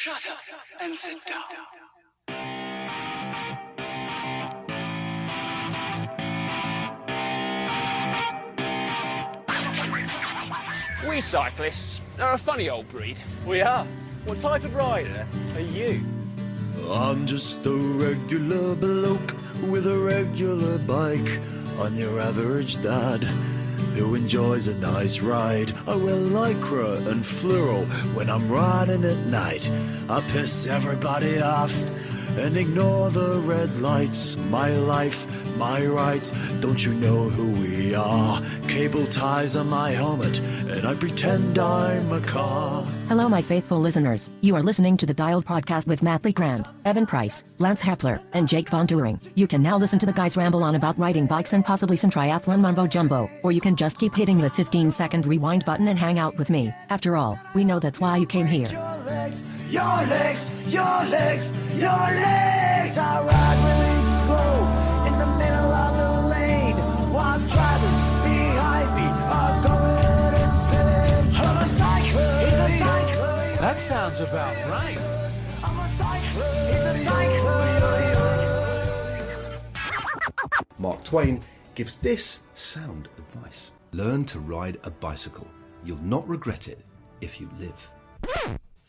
Shut up and sit down. We cyclists are a funny old breed. We are. What type of rider are you? I'm just a regular bloke with a regular bike. I'm your average dad who enjoys a nice ride. I wear lycra and fluoro when I'm riding at night. I piss everybody off and ignore the red lights. My life, my rights, don't you know who we are? Cable ties on my helmet and I pretend I'm a car. Hello, my faithful listeners. You are listening to the Dialed Podcast with Matt Lee Grand, Evan Price, Lance Hepler, and Jake Von Turing. You can now listen to the guys ramble on about riding bikes and possibly some triathlon mumbo jumbo, or you can just keep hitting the 15-second rewind button and hang out with me. After all, we know that's why you came here. Your legs, your legs, your legs, your legs. I ride really slow in the middle of the lane while drivers behind me are going insane. I'm a cyclist. He's a cyclist. That sounds about right. I'm a cyclist. He's a cyclist. Mark Twain gives this sound advice. Learn to ride a bicycle. You'll not regret it if you live.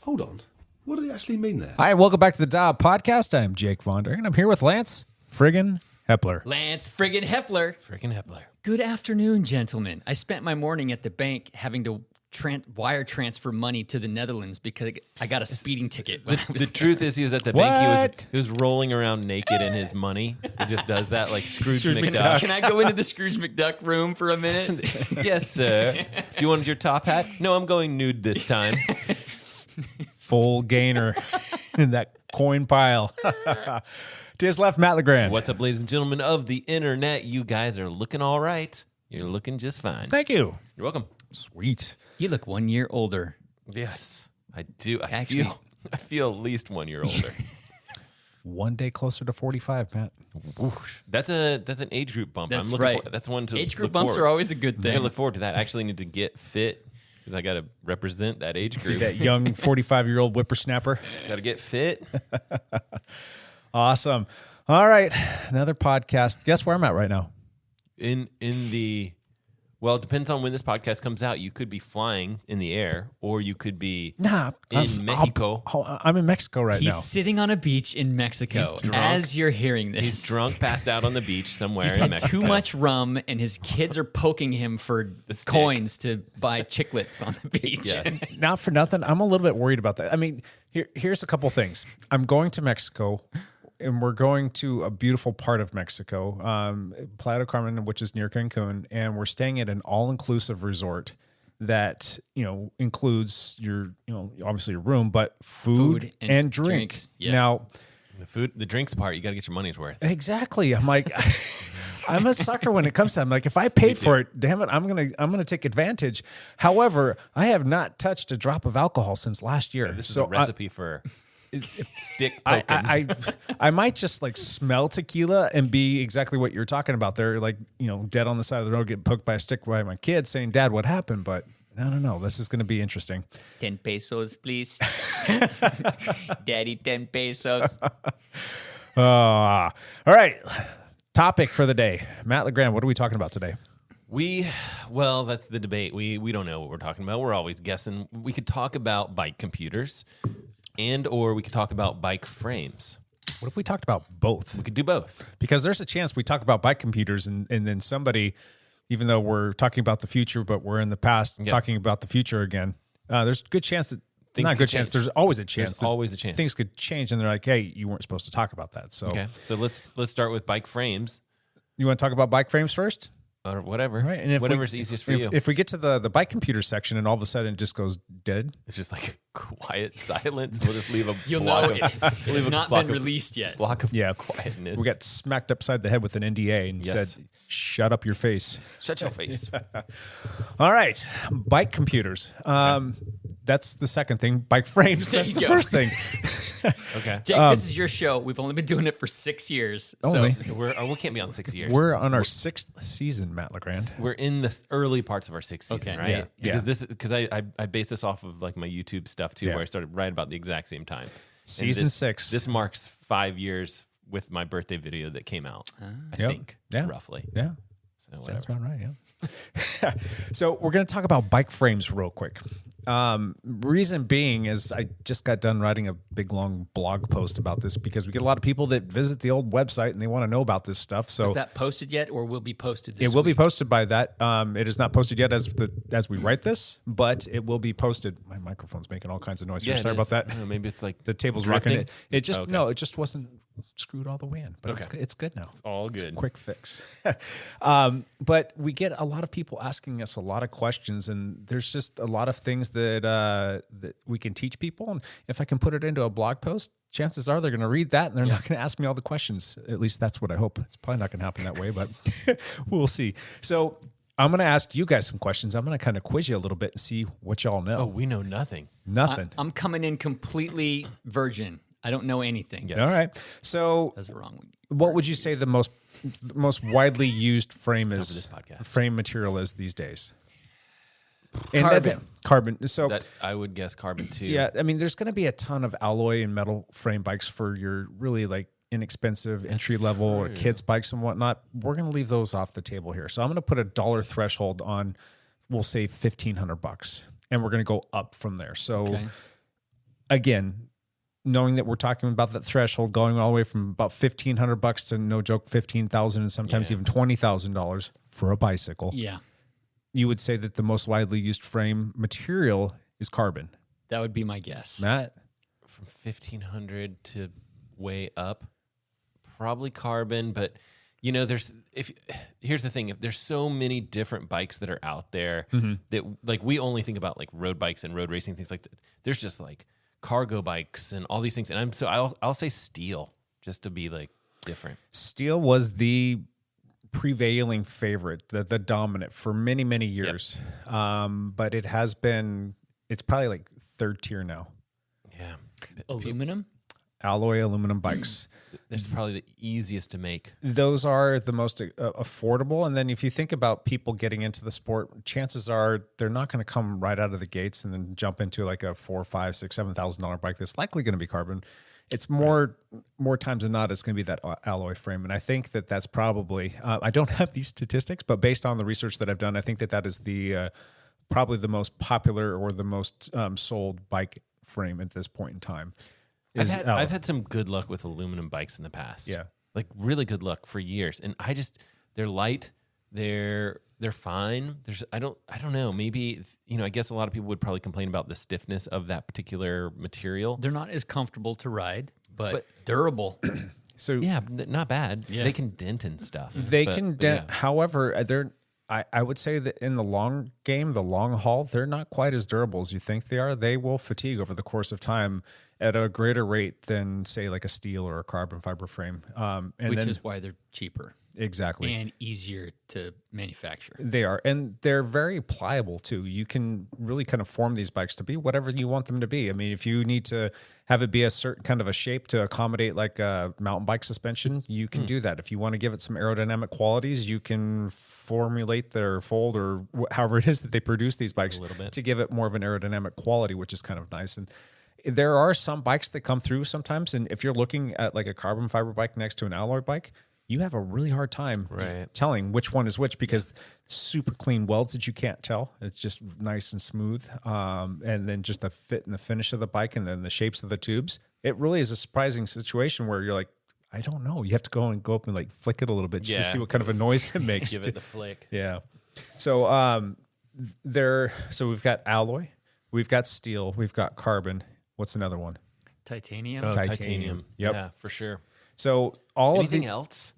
Hold on. What did he actually mean there? Hi, welcome back to the Dial Podcast. I'm Jake Von Turing, and I'm here with Lance friggin' Hepler. Lance friggin' Hepler. Freaking Hepler. Good afternoon, gentlemen. I spent my morning at the bank having to wire transfer money to the Netherlands because I got a speeding ticket. When I was The there. truth is, he was at the bank. What? He was rolling around naked in his money. He just does that like Scrooge Scrooge McDuck. Can I go into the Scrooge McDuck room for a minute? Yes, sir. Do you want your top hat? No, I'm going nude this time. Full gainer in that coin pile. To his left, Matt LeGrand. What's up, ladies and gentlemen of the internet? You guys are looking all right. You're looking just fine. Thank you. You're welcome. Sweet. You look 1 year older. Yes, I do. I Actually- feel at least 1 year older. One day closer to 45, Matt. Whoosh. That's an age group bump. That's I'm looking right. That's one to Age group look bumps forward. are always a good I'm thing. gonna look forward to that. I actually need to get fit because I got to represent that age group. That young 45-year-old whippersnapper. Got to get fit. Awesome. All right. Another podcast. Guess where I'm at right now? Well, it depends on when this podcast comes out. You could be flying in the air, or you could be Nah. in Mexico. I'm in Mexico right He's now. sitting on a beach in Mexico He's drunk. as you're hearing this. He's drunk, passed out on the beach somewhere He's in had Mexico. too much rum, and his kids are poking him for stick. coins to buy chiclets on the beach. Yes. Not for nothing. I'm a little bit worried about that. I mean, here's a couple things. I'm going to Mexico, and we're going to a beautiful part of Mexico, Playa del Carmen, which is near Cancun, and we're staying at an all-inclusive resort that includes your obviously your room, but food and drink. drinks. Yeah. Now, The drinks part, you got to get your money's worth. exactly. I'm like, I'm a sucker when it comes to that. I'm like, if I paid for it, damn it, I'm gonna take advantage. However, I have not touched a drop of alcohol since last year. This is a recipe for stick poking. I might just like smell tequila and be exactly what you're talking about there, like dead on the side of the road, getting poked by a stick by my kid, saying, "Dad, what happened?" But I don't know. This is going to be interesting. 10 pesos, please. Daddy, 10 pesos. All right. Topic for the day, Matt LeGrand. What are we talking about today? Well, that's the debate. We don't know what we're talking about. We're always guessing. We could talk about bike computers, or we could talk about bike frames. What if we talked about both? We could do both. Because there's a chance we talk about bike computers and then somebody, even though we're talking about the future, but we're in the past talking about the future again. There's a good chance that Things not a could good chance. change. There's always a chance. There's always a chance. Things could change, and they're like, "Hey, you weren't supposed to talk about that." So, Okay, so let's start with bike frames you want to talk about bike frames first? or whatever. Right. And if Whatever's easiest for you. If we get to the bike computer section and all of a sudden it just goes dead, It's just like quiet silence. We'll just leave a You'll block know it has not been released yet. block of Yeah. quietness. we got smacked upside the head with an NDA and Yes. said, "Shut up your face." Shut your face. All right, bike computers. That's the second thing. Bike frames. There That's you the go. first thing. Okay. Jake, this is your show. We've only been doing it for 6 years. Only. So We can't be on 6 years. We're on our 6th season, Matt LeGrand. We're in the early parts of our 6th season, Okay. right? Yeah. Because I base this off of like my YouTube stuff too, Yeah. where I started right about the exact same time. And Season 6. This marks 5 years with my birthday video that came out. I Yep. think, Yeah. roughly. Yeah. So Sounds whatever. about right, yeah. So we're going to talk about bike frames real quick. Reason being is I just got done writing a big, long blog post about this because we get a lot of people that visit the old website and they want to know about this stuff. So is that posted yet, or will be posted this it will be week? posted by that. It is not posted yet as we write this, but it will be posted. My microphone's making all kinds of noise here. Yeah, Sorry it about is. that. I don't know, maybe it's like The table's drifting? rocking. It just Okay. no, it just wasn't screwed all the way in. But Okay. it's good now. all good. Quick fix. But we get a lot of people asking us a lot of questions, and there's just a lot of things that we can teach people. And if I can put it into a blog post, chances are they're going to read that and they're not going to ask me all the questions. At least that's what I hope. It's probably not going to happen that way, but we'll see. So I'm going to ask you guys some questions. I'm going to kind of quiz you a little bit and see what y'all know. Oh, we know nothing. Nothing. I'm coming in completely virgin. I don't know anything. Yes. All right. So That's wrong. what would you say the most widely used frame is? this podcast. Frame material is these days? Carbon. Carbon. So That I would guess carbon too. yeah, I mean, there's going to be a ton of alloy and metal frame bikes for your really like inexpensive entry level or kids bikes and whatnot. We're going to leave those off the table here. So I'm going to put a dollar threshold on, we'll say $1,500, and we're going to go up from there. So Okay. again, knowing that we're talking about that threshold going all the way from about $1,500 to no joke $15,000 and sometimes even $20,000 for a bicycle, Yeah, you would say that the most widely used frame material is carbon. that would be my guess. Matt, From 1,500 to way up, probably carbon. But you know, here's the thing: if there's so many different bikes that are out there that like we only think about like road bikes and road racing things like that. There's just like cargo bikes and all these things, and I'll say steel just to be like different. steel was the prevailing favorite, the dominant for many, many years. But it's probably like third tier now. Yeah, Aluminum. Alloy aluminum bikes. That's probably the easiest to make. Those are the most affordable. And then if you think about people getting into the sport, chances are they're not going to come right out of the gates and then jump into like a $4,000, $5,000, $6,000, $7,000 bike that's likely going to be carbon. It's more times than not, it's going to be that alloy frame. And I think that that's probably, I don't have these statistics, but based on the research that I've done, I think that is the probably the most popular or the most sold bike frame at this point in time. I've had some good luck with aluminum bikes in the past. Yeah. Like really good luck for years. And they're light, they're fine. I don't know. Maybe, you know, I guess a lot of people would probably complain about the stiffness of that particular material. They're not as comfortable to ride, but durable. So Yeah, not bad. Yeah. They can dent and stuff. they But- can but dent. yeah. However, I would say that in the long game, the long haul, they're not quite as durable as you think they are. They will fatigue over the course of time at a greater rate than, say, like a steel or a carbon fiber frame. Which is why they're cheaper exactly. and easier to manufacture. They are, and they're very pliable too. You can really kind of form these bikes to be whatever you want them to be. I mean, if you need to have it be a certain kind of a shape to accommodate like a mountain bike suspension, you can do that. If you want to give it some aerodynamic qualities, you can formulate their fold or however it is that they produce these bikes to give it more of an aerodynamic quality, which is kind of nice. And there are some bikes that come through sometimes, and if you're looking at like a carbon fiber bike next to an alloy bike, you have a really hard time telling which one is which because super clean welds that you can't tell. It's just nice and smooth. And then just the fit and the finish of the bike and then the shapes of the tubes. It really is a surprising situation where you're like, I don't know. You have to go up and like flick it a little bit just to see what kind of a noise it makes. Give it the flick. Yeah. So so we've got alloy, we've got steel, we've got carbon. What's another one? Titanium. Oh, Titanium. titanium. Yep. Yeah, for sure. So all Anything of else?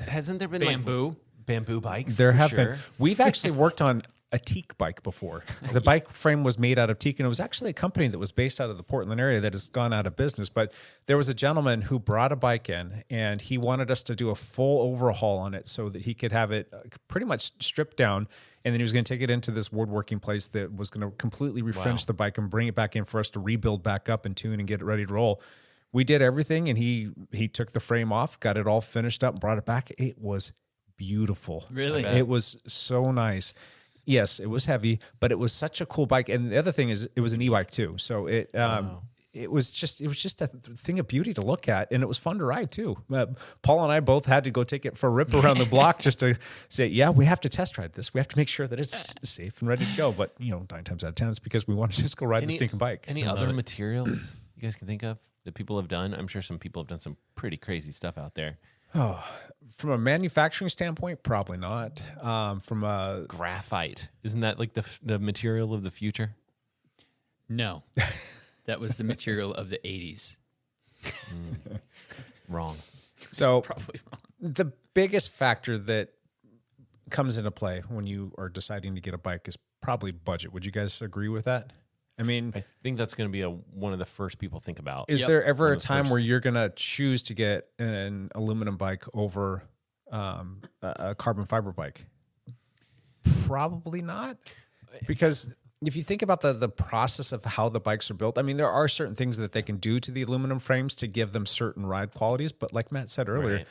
Hasn't there been Bamboo. bamboo bikes? there for have sure? been. We've actually worked on a teak bike before. The bike frame was made out of teak, and it was actually a company that was based out of the Portland area that has gone out of business. But there was a gentleman who brought a bike in, and he wanted us to do a full overhaul on it so that he could have it pretty much stripped down And then he was going to take it into this woodworking place that was going to completely refinish the bike and bring it back in for us to rebuild back up and tune and get it ready to roll. We did everything, and he took the frame off, got it all finished up, brought it back. It was beautiful. Really? It was so nice. Yes, it was heavy, but it was such a cool bike. And the other thing is, it was an e-bike too. So it was just a thing of beauty to look at, and it was fun to ride too. Paul and I both had to go take it for a rip around the block just to say, yeah, we have to test ride this. We have to make sure that it's safe and ready to go. But 9 times out of 10, it's because we want to just go ride the stinking bike. Any other materials you guys can think of that people have done? I'm sure some people have done some pretty crazy stuff out there. Oh, from a manufacturing standpoint, probably not. From a graphite, isn't that like the material of the future? No, that was the material of the 80s. Wrong. So Probably wrong. the biggest factor that comes into play when you are deciding to get a bike is probably budget. Would you guys agree with that? I mean, I think that's going to be one of the first people think about. Is there ever a time where you're going to choose to get an aluminum bike over a carbon fiber bike? Probably not. Because if you think about the process of how the bikes are built, I mean, there are certain things that they can do to the aluminum frames to give them certain ride qualities. But like Matt said earlier,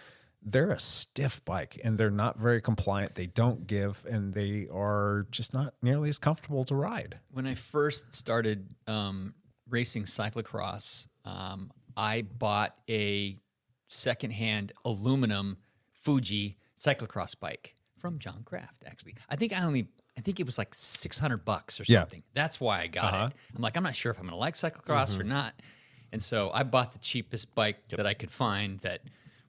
they're a stiff bike and they're not very compliant. They don't give, and they are just not nearly as comfortable to ride. When I first started racing cyclocross, I bought a secondhand aluminum Fuji cyclocross bike from John Kraft. Actually, I think it was like $600 or something. That's why I got it. I'm like, I'm not sure if I'm going to like cyclocross or not, and so I bought the cheapest bike that I could find that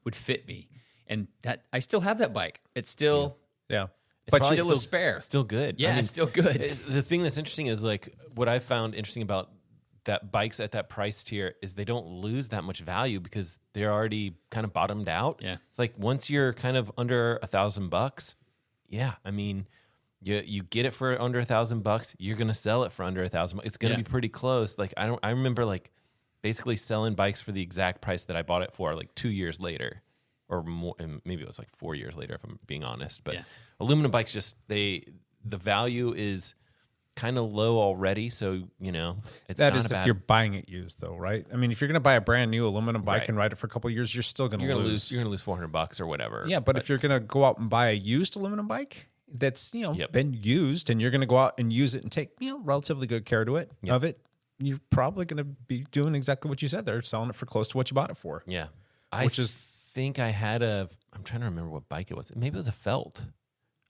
would fit me. And that I still have that bike. It's still But still a spare. Still good. Yeah, it's still good. The thing that's interesting is like what I found interesting about that bikes at that price tier is they don't lose that much value because they're already kind of bottomed out. Yeah. It's like once you're kind of under $1,000, I mean, you get it for under $1,000, you're gonna sell it for under $1,000. It's gonna be pretty close. Like I remember like basically selling bikes for the exact price that I bought it for like 2 years later. Or more, and maybe it was like 4 years later, if I'm being honest. But aluminum bikes, the value is kind of low already. So it's that not is if you're buying it used, though, right? I mean, if you're going to buy a brand new aluminum bike and ride it for a couple of years, you're still going to lose. You're going to lose $400 or whatever. Yeah, but if you're going to go out and buy a used aluminum bike that's been used, and you're going to go out and use it and take relatively good care of it, you're probably going to be doing exactly what you said. They're selling it for close to what you bought it for. Yeah, I think I had I'm trying to remember what bike it was. Maybe it was a felt,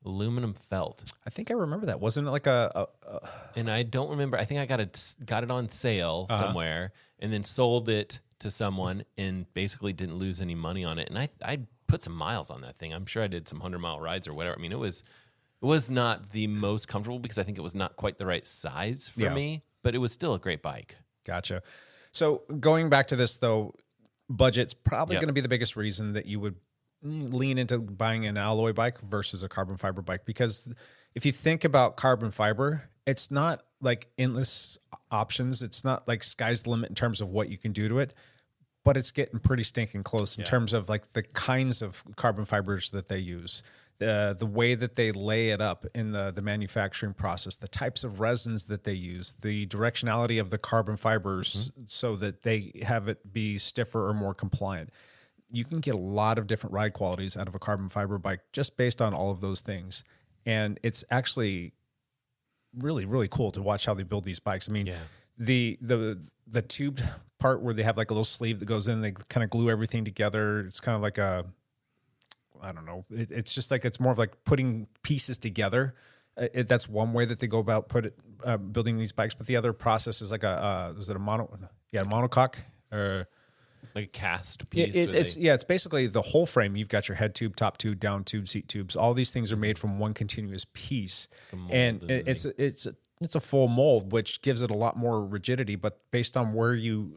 aluminum felt. I think I remember that. Wasn't it like and I don't remember. I think I got it on sale somewhere and then sold it to someone and basically didn't lose any money on it. And I put some miles on that thing. I'm sure I did some 100-mile rides or whatever. I mean, it was not the most comfortable because I think it was not quite the right size for me, but it was still a great bike. Gotcha. So going back to this though, budget's probably going to be the biggest reason that you would lean into buying an alloy bike versus a carbon fiber bike. Because if you think about carbon fiber, it's not like endless options. It's not like sky's the limit in terms of what you can do to it, but it's getting pretty stinking close in terms of like the kinds of carbon fibers that they use. The way that they lay it up in the manufacturing process, the types of resins that they use, the directionality of the carbon fibers so that they have it be stiffer or more compliant. You can get a lot of different ride qualities out of a carbon fiber bike just based on all of those things. And it's actually really, really cool to watch how they build these bikes. I mean, the tubed part where they have like a little sleeve that goes in, they kind of glue everything together. It's kind of like I don't know. It's just like it's more of like putting pieces together. That's one way that they go about building these bikes. But the other process is like is it a monocoque or like a cast piece? It's basically the whole frame. You've got your head tube, top tube, down tube, seat tubes. All these things are made from one continuous piece, and it's a full mold, which gives it a lot more rigidity. But based on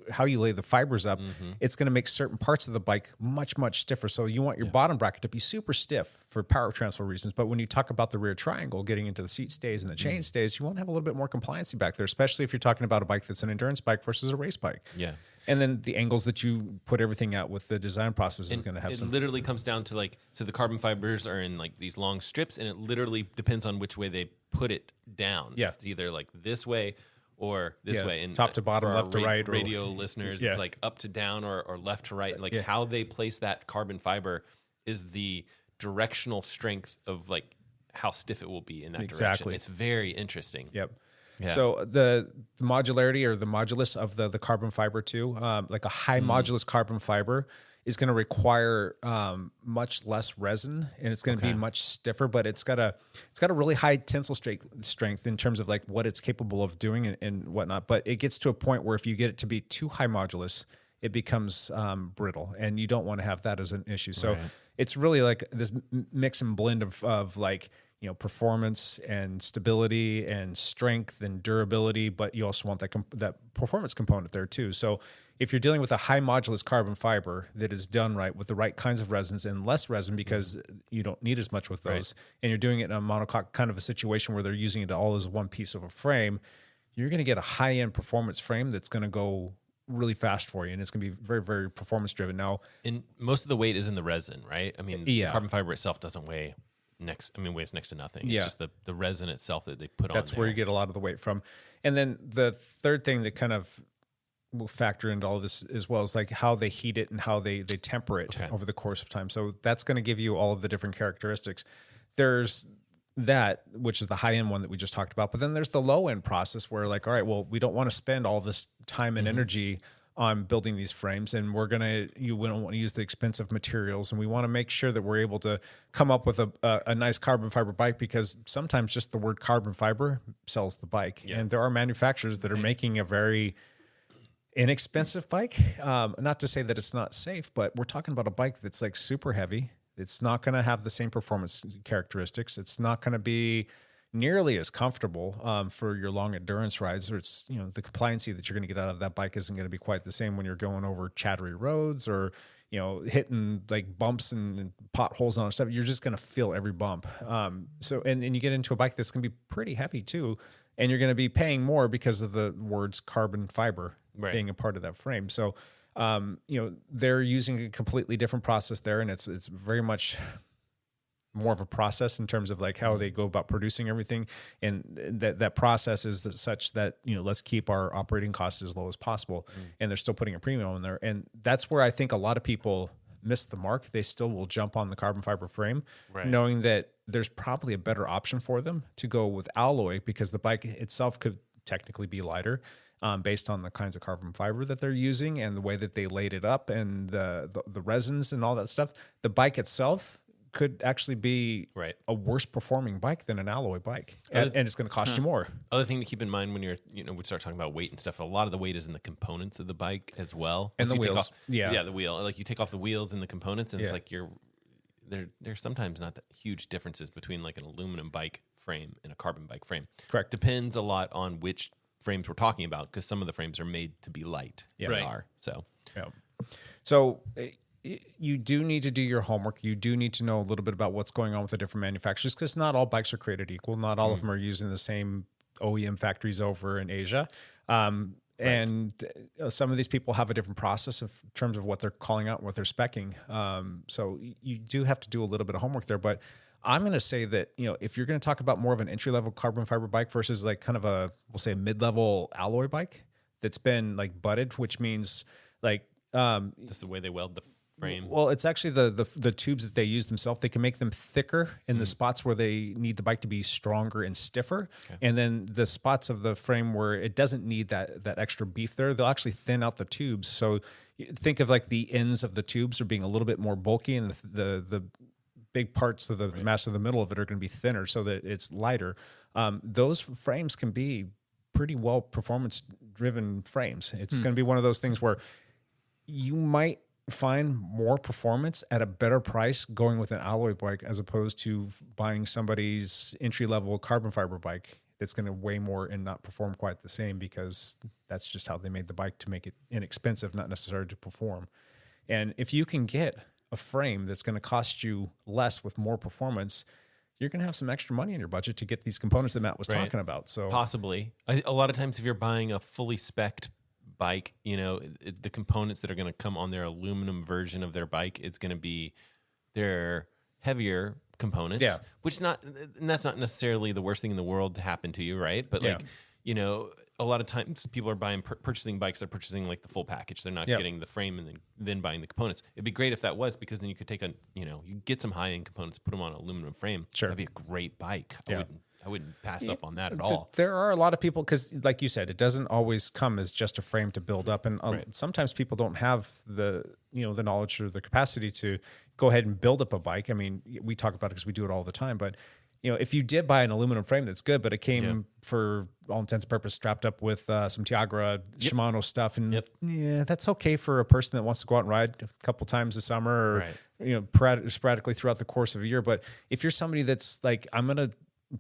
how you lay the fibers up, it's going to make certain parts of the bike much, much stiffer. So you want your bottom bracket to be super stiff for power transfer reasons. But when you talk about the rear triangle, getting into the seat stays and the chain stays, you want to have a little bit more compliancy back there, especially if you're talking about a bike that's an endurance bike versus a race bike. Yeah. And then the angles that you put everything at with the design process is going to have it literally comes down to like, so the carbon fibers are in like these long strips, and it literally depends on which way they put it down. Yeah. It's either like this way or this way. And top to bottom, for our left to right. Radio listeners, it's like up to down or left to right. Like how they place that carbon fiber is the directional strength of like how stiff it will be in that direction. It's very interesting. Yep. Yeah. So the modularity or the modulus of the carbon fiber too, like a high modulus carbon fiber is going to require much less resin, and it's going to be much stiffer, but it's got a really high tensile strength in terms of like what it's capable of doing and whatnot. But it gets to a point where if you get it to be too high modulus, it becomes brittle, and you don't want to have that as an issue. So it's really like this mix and blend of like, you know, performance and stability and strength and durability, but you also want that performance component there too. So if you're dealing with a high modulus carbon fiber that is done right with the right kinds of resins and less resin because you don't need as much with those, and you're doing it in a monocoque kind of a situation where they're using it all as one piece of a frame, you're going to get a high-end performance frame that's going to go really fast for you, and it's going to be very, very performance driven. Now, and most of the weight is in the resin, right? I mean, the carbon fiber itself doesn't weigh weighs next to nothing. It's just the resin itself that they put on. That's where you get a lot of the weight from. And then the third thing that kind of will factor into all this as well is like how they heat it and how they temper it over the course of time. So that's going to give you all of the different characteristics. There's that, which is the high end one that we just talked about. But then there's the low end process where like, all right, well, we don't want to spend all this time and energy on building these frames, and we don't want to use the expensive materials, and we want to make sure that we're able to come up with a nice carbon fiber bike, because sometimes just the word carbon fiber sells the bike. And there are manufacturers that are making a very inexpensive bike. Not to say that it's not safe, but we're talking about a bike that's like super heavy. It's not going to have the same performance characteristics. It's not going to be nearly as comfortable for your long endurance rides, or it's, you know, the compliancy that you're going to get out of that bike isn't going to be quite the same when you're going over chattery roads or, you know, hitting like bumps and potholes and all that stuff. You're just going to feel every bump. So you get into a bike that's going to be pretty heavy too, and you're going to be paying more because of the words carbon fiber being a part of that frame. So, you know, they're using a completely different process there, and it's very much more of a process in terms of like how they go about producing everything. And that process is such that, you know, let's keep our operating costs as low as possible. And they're still putting a premium on there. And that's where I think a lot of people miss the mark. They still will jump on the carbon fiber frame, knowing that there's probably a better option for them to go with alloy, because the bike itself could technically be lighter, based on the kinds of carbon fiber that they're using and the way that they laid it up and the resins and all that stuff. The bike itself could actually be a worse performing bike than an alloy bike, and it's going to cost you more. Other thing to keep in mind when we start talking about weight and stuff, a lot of the weight is in the components of the bike as well. And the wheels. The wheel. Like you take off the wheels and the components, and it's like there's sometimes not that huge differences between like an aluminum bike frame and a carbon bike frame. Correct. Depends a lot on which frames we're talking about, because some of the frames are made to be light. They are. So you do need to do your homework. You do need to know a little bit about what's going on with the different manufacturers, because not all bikes are created equal. Not all of them are using the same OEM factories over in Asia. And some of these people have a different process in terms of what they're calling out, what they're speccing. So you do have to do a little bit of homework there. But I'm going to say that, you know, if you're going to talk about more of an entry-level carbon fiber bike versus like kind of we'll say a mid-level alloy bike that's been like butted, which means like that's the way they weld the frame. Well, it's actually the tubes that they use themselves. They can make them thicker in the spots where they need the bike to be stronger and stiffer. And then the spots of the frame where it doesn't need that extra beef there, they'll actually thin out the tubes. So think of like the ends of the tubes are being a little bit more bulky, and the big parts of the mass of the middle of it are going to be thinner so that it's lighter. Those frames can be pretty well performance driven frames. It's going to be one of those things where you might find more performance at a better price going with an alloy bike as opposed to buying somebody's entry-level carbon fiber bike that's going to weigh more and not perform quite the same, because that's just how they made the bike, to make it inexpensive, not necessarily to perform. And if you can get a frame that's going to cost you less with more performance, you're going to have some extra money in your budget to get these components that Matt was talking about. So possibly. A lot of times if you're buying a fully spec'd bike, the components that are going to come on their aluminum version of their bike, it's going to be their heavier components, and that's not necessarily the worst thing in the world to happen to you, right? But a lot of times people are purchasing bikes, they're purchasing like the full package. They're not getting the frame and then buying the components. It'd be great if that was, because then you could take you get some high end components, put them on an aluminum frame. Sure. That'd be a great bike. I wouldn't pass up on that at all. all. There are a lot of people, because like you said, it doesn't always come as just a frame to build up. And sometimes people don't have the knowledge or the capacity to go ahead and build up a bike. I mean, we talk about it because we do it all the time, but if you did buy an aluminum frame, that's good, but it came for all intents and purposes strapped up with some Tiagra Shimano stuff. And that's okay for a person that wants to go out and ride a couple times a summer or, sporadically throughout the course of a year. But if you're somebody that's like, I'm going to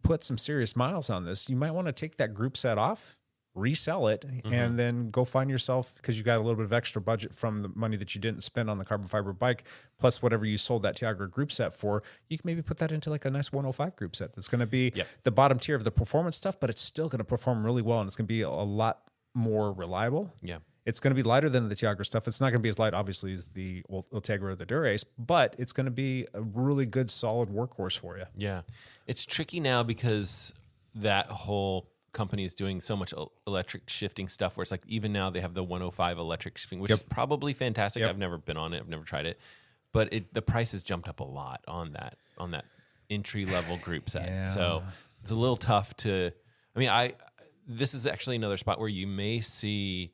put some serious miles on this, you might want to take that group set off, resell it, and then go find yourself, because you got a little bit of extra budget from the money that you didn't spend on the carbon fiber bike, plus whatever you sold that Tiagra group set for, you can maybe put that into like a nice 105 group set that's going to be the bottom tier of the performance stuff, but it's still going to perform really well, and it's going to be a lot more reliable. Yeah. It's going to be lighter than the Tiagra stuff. It's not going to be as light, obviously, as the Ultegra or the Dura-Ace, but it's going to be a really good, solid workhorse for you. Yeah. It's tricky now because that whole company is doing so much electric shifting stuff, where it's like, even now they have the 105 electric shifting, which is probably fantastic. I've never been on it. I've never tried it, but the price has jumped up a lot on that entry level group set. So it's a little tough to, this is actually another spot where you may see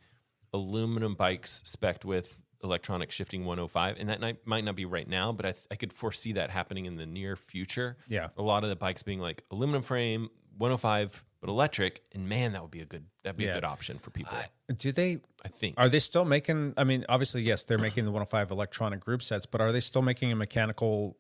aluminum bikes spec'd with electronic shifting 105, and that might not be right now, but I could foresee that happening in the near future. Yeah. A lot of the bikes being like aluminum frame, 105, but electric, and man, that'd be a good option for people. I think. Are they still making, obviously, yes, they're making the 105 electronic group sets, but are they still making a mechanical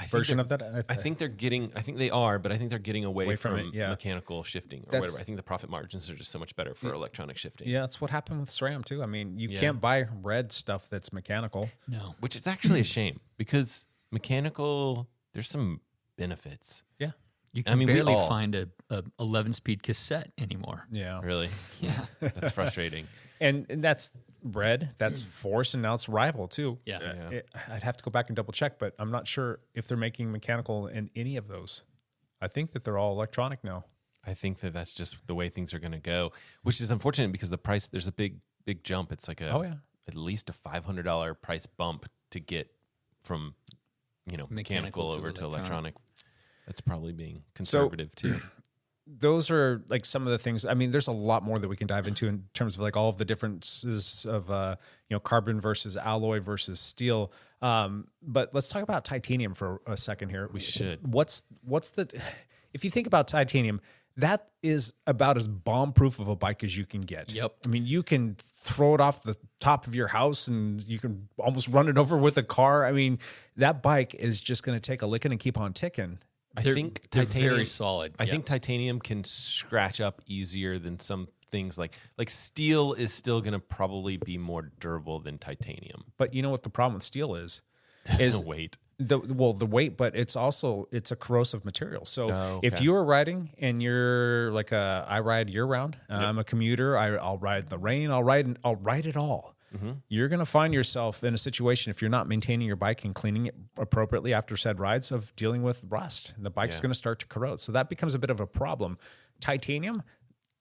version of that? I think they are, but I think they're getting away from mechanical shifting or whatever. I think the profit margins are just so much better for electronic shifting. Yeah, that's what happened with SRAM too. You can't buy red stuff that's mechanical. No. Which is actually a shame, because mechanical, there's some benefits. Yeah. You can barely find a 11-speed cassette anymore. Yeah. Really? Yeah. That's frustrating. And that's red, that's Force, and now it's Rival too. Yeah. I'd have to go back and double check, but I'm not sure if they're making mechanical in any of those. I think that they're all electronic now. I think that that's just the way things are going to go, which is unfortunate, because the price, there's a big jump. It's like at least a $500 price bump to get from mechanical over to electronic. That's probably being conservative too. Those are like some of the things. There's a lot more that we can dive into in terms of like all of the differences of carbon versus alloy versus steel. But let's talk about titanium for a second here. We should. If you think about titanium, that is about as bomb-proof of a bike as you can get. Yep. You can throw it off the top of your house and you can almost run it over with a car. That bike is just going to take a licking and keep on ticking. I think titanium, very solid. I think titanium can scratch up easier than some things like steel is still going to probably be more durable than titanium. But you know what the problem with steel is the weight. The weight, but it's a corrosive material. So if you're riding and you're like I ride year round, I'm a commuter. I'll ride in the rain. I'll ride it all. Mm-hmm. You're going to find yourself in a situation, if you're not maintaining your bike and cleaning it appropriately after said rides, of dealing with rust. And the bike's going to start to corrode. So that becomes a bit of a problem. Titanium,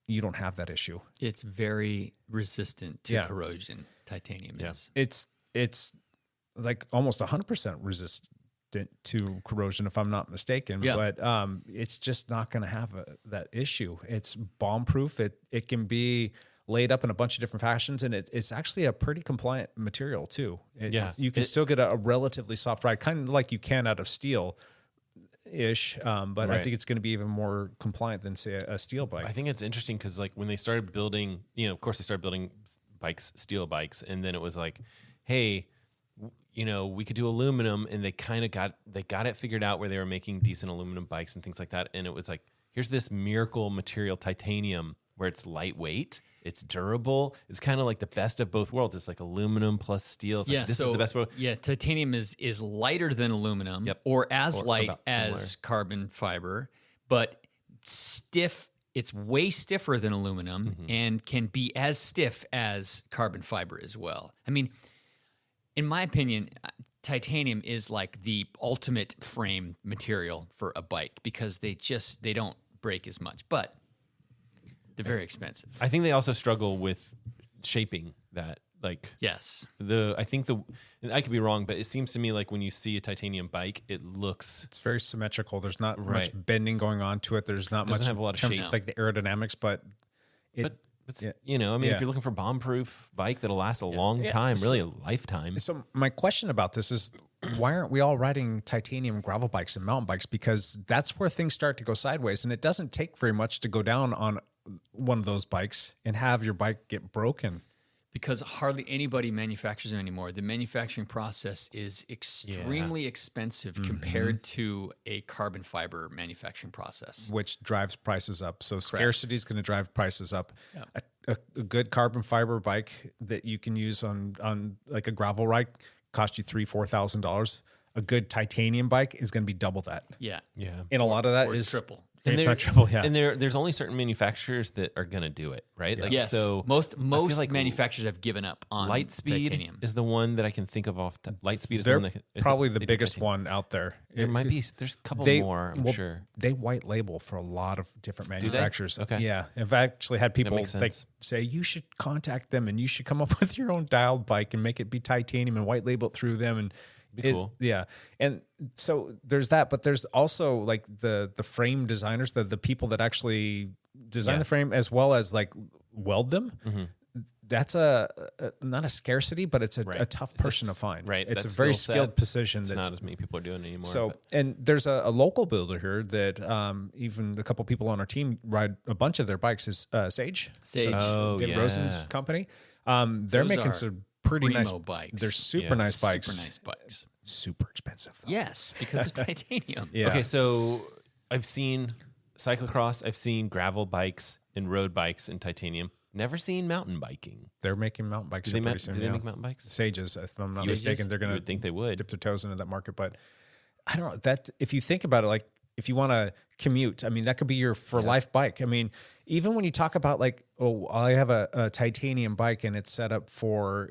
you don't have that issue. It's very resistant to corrosion. Titanium is. It's like almost 100% resistant to corrosion, if I'm not mistaken. Yeah. But it's just not going to have that issue. It's bomb-proof. It can be laid up in a bunch of different fashions, and it's actually a pretty compliant material too. You can still get a relatively soft ride, kind of like you can out of steel ish, but I think it's going to be even more compliant than, say, a steel bike. I think it's interesting because like when they started building, of course they started building bikes, steel bikes, and then it was like, hey, we could do aluminum, and they kind of got it figured out where they were making decent aluminum bikes and things like that, and it was like, here's this miracle material, titanium, where it's lightweight, it's durable. It's kind of like the best of both worlds. It's like aluminum plus steel. It's like, this is the best world. Yeah, titanium is lighter than aluminum, or as light as carbon fiber, but stiff It's way stiffer than aluminum and can be as stiff as carbon fiber as well. I mean, in my opinion, titanium is like the ultimate frame material for a bike because they don't break as much, but they're very expensive. I think they also struggle with shaping that. Like, Yes. I could be wrong, but it seems to me like when you see a titanium bike, it looks It's very symmetrical. There's not much Right. bending going on to it. There's not Doesn't much have a lot of in terms shape. like the aerodynamics, but But it's, yeah. you know, I mean, Yeah. if you're looking for bomb-proof bike that'll last a long time, really a lifetime. So my question about this is, why aren't we all riding titanium gravel bikes and mountain bikes? Because that's where things start to go sideways, and it doesn't take very much to go down on one of those bikes and have your bike get broken. Because hardly anybody manufactures them anymore. The manufacturing process is extremely expensive compared to a carbon fiber manufacturing process. Which drives prices up. So scarcity is going to drive prices up. A good carbon fiber bike that you can use on like a gravel ride cost you $3,000-$4,000. A good titanium bike is going to be double that. Yeah. Yeah. And a lot of that Or is triple. If there- not triple, yeah. And there's only certain manufacturers that are going to do it, right? Like, Yes. so most like manufacturers have given up on Lightspeed titanium. is the one that I can think of Lightspeed is the They're one that is probably they the do biggest titanium. one out there. There might be. There's a couple more. I'm sure. They white label for a lot of different they? manufacturers. Okay. Yeah. I've actually had people makes like sense. say you should contact them and you should come up with your own dialed bike and make it be titanium and white label it through them and cool. Yeah. And so there's that, but there's also like the frame designers, the people that actually design the frame as well as like weld them. That's a not a scarcity, but it's a tough person to find. Right. It's That a very skill skilled set, position. It's That's not as many people are doing it anymore. so, but- and there's a local builder here that even a couple people on our team ride a bunch of their bikes is Sage. Sage. Oh, Dave yeah. Rosen's company. They're Those making are some pretty nice primo bikes. They're super Yes. nice bikes. Super nice bikes. Super expensive though. Yes, because of titanium. Yeah. Okay, so I've seen cyclocross, I've seen gravel bikes and road bikes in titanium. Never seen mountain biking. They're making mountain bikes Do they, pretty soon. do they yeah. make mountain bikes? Sages, if I'm not Sages? mistaken, they're I going would think they would. dip their toes into that market. But I don't know that if you think about it, like if you want to commute, I mean, that could be your for life bike. I mean, even when you talk about like, oh, I have a titanium bike and it's set up for,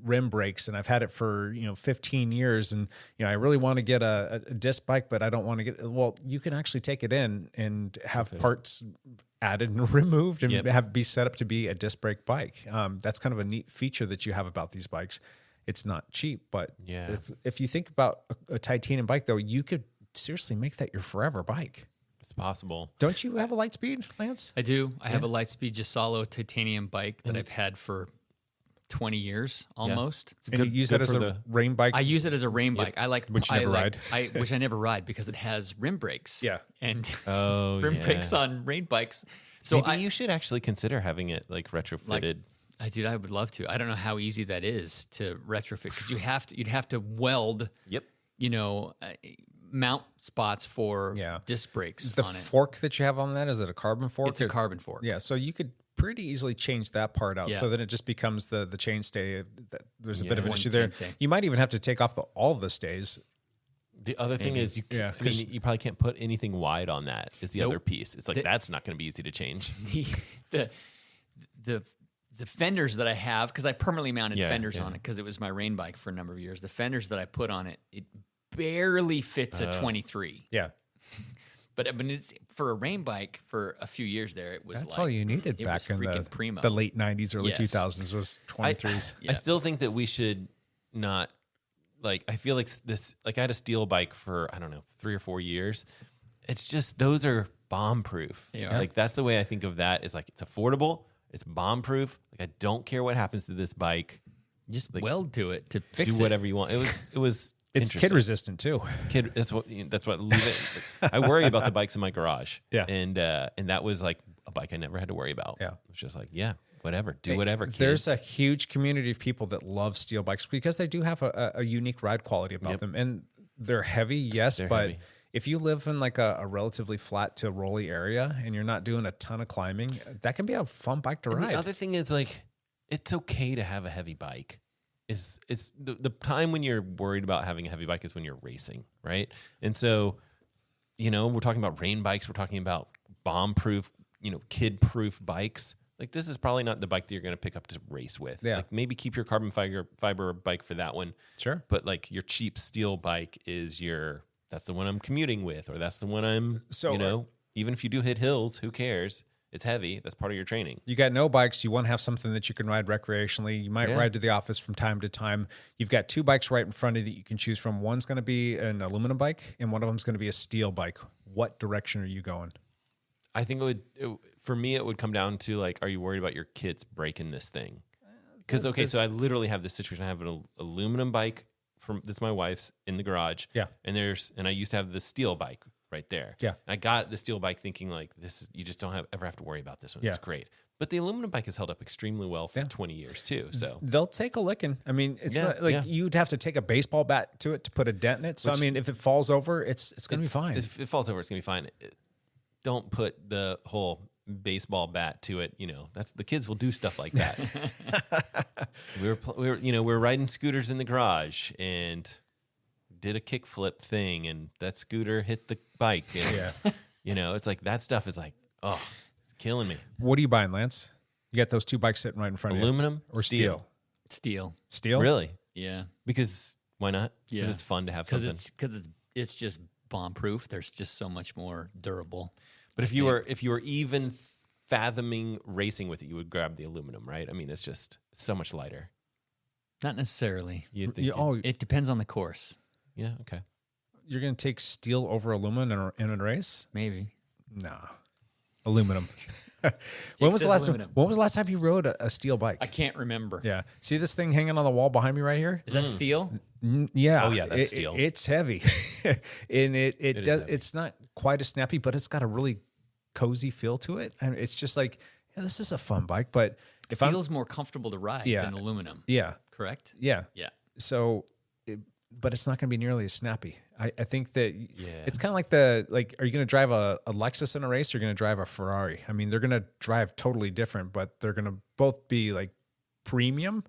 rim brakes and I've had it for, 15 years and, I really want to get a disc bike, but I don't want to get, well, you can actually take it in and have parts added and removed and have be set up to be a disc brake bike. That's kind of a neat feature that you have about these bikes. It's not cheap, but if you think about a titanium bike though, you could seriously make that your forever bike. It's possible. Don't you have a Lightspeed, Lance? I do. I have a Lightspeed Gisalo titanium bike that I've had for 20 years almost. And you use it as a rain bike? I use it as a rain bike. I like Which you never ride. Which I never ride because it has rim brakes. Yeah. And rim brakes on rain bikes. So Maybe you should actually consider having it like retrofitted. I would love to. I don't know how easy that is to retrofit because you'd have to weld. Yep. Mount spots for disc brakes The on it. fork that you have on that, is it a carbon fork? It's a carbon fork. Yeah, so you could pretty easily change that part out Yeah. so that it just becomes the chainstay. There's a bit of an One issue there. chainstay. You might even have to take off all of the stays. The other thing is, you probably can't put anything wide on that. Is the other piece? It's like that's not going to be easy to change. The fenders that I have, because I permanently mounted fenders yeah. on it because it was my rain bike for a number of years. The fenders that I put on it, it barely fits a 23. Yeah, but it's for a rain bike for a few years there. It was that's like, all you needed it back was in freaking primo. the late 90s, early Yes. 2000s was 23s. I still think that we should not I feel like this. Like I had a steel bike for 3 or 4 years. It's just those are bomb proof. They are. Like that's the way I think of that. Is like it's affordable. It's bomb proof. Like I don't care what happens to this bike. Just weld to it to fix it. Do whatever you want. It was. It's kid resistant too. Kid, that's what leave it. I worry about the bikes in my garage. Yeah. And that was like a bike I never had to worry about. Yeah. It was just like, whatever. Do whatever, kids. There's a huge community of people that love steel bikes because they do have a unique ride quality about them. And they're heavy, yes, but heavy. if you live in like a relatively flat to rolly area and you're not doing a ton of climbing, that can be a fun bike to ride. The other thing is like, it's okay to have a heavy bike. It's the time when you're worried about having a heavy bike is when you're racing, right? And so, we're talking about rain bikes. We're talking about bomb-proof, kid-proof bikes, like this is probably not the bike that you're going to pick up to race with. Yeah. Like maybe keep your carbon fiber bike for that one. Sure. But like your cheap steel bike is that's the one I'm commuting with, or that's the one I'm, even if you do hit hills, who cares? It's heavy. That's part of your training. You got no bikes. You want to have something that you can ride recreationally. You might ride to the office from time to time. You've got 2 bikes right in front of you that you can choose from. One's going to be an aluminum bike, and one of them's going to be a steel bike. What direction are you going? I think for me, it would come down to like, are you worried about your kids breaking this thing? Because, so I literally have this situation. I have an aluminum bike that's my wife's in the garage. Yeah. And I used to have the steel bike right there. Yeah. And I got the steel bike thinking like you just don't ever have to worry about this one. It's great. But the aluminum bike has held up extremely well for 20 years too. So they'll take a licking. I mean, it's not like you'd have to take a baseball bat to it to put a dent in it. So I mean, if it falls over, it's going to be fine. If it falls over, it's going to be fine. Don't put the whole baseball bat to it. That's the kids will do stuff like that. we were riding scooters in the garage and did a kickflip thing, and that scooter hit the bike. And, it's like that stuff is like, oh, it's killing me. What are you buying, Lance? You got those 2 bikes sitting right in front Aluminum of you. Or steel? Steel? Really? Yeah. Because why not? Yeah. Because it's fun to have something. Because it's just bomb proof. There's just so much more durable. But if you were even fathoming racing with it, you would grab the aluminum, right? I mean, it's so much lighter. Not necessarily. It depends on the course. Yeah. Okay. You're going to take steel over aluminum in a race? Maybe. Nah. Aluminum. When was the last time you rode a steel bike? I can't remember. Yeah. See this thing hanging on the wall behind me right here? Is that steel? Yeah. Oh yeah, that's steel. It's heavy. And it does heavy. it's not quite as snappy, but it's got a really cozy feel to it. And it's just like, this is a fun bike, but if Steel's more comfortable to ride than aluminum. Yeah. Correct? Yeah. Yeah. So but it's not going to be nearly as snappy. I think that it's kind of like are you going to drive a Lexus in a race or are you going to drive a Ferrari? I mean, they're going to drive totally different, but they're going to both be like premium.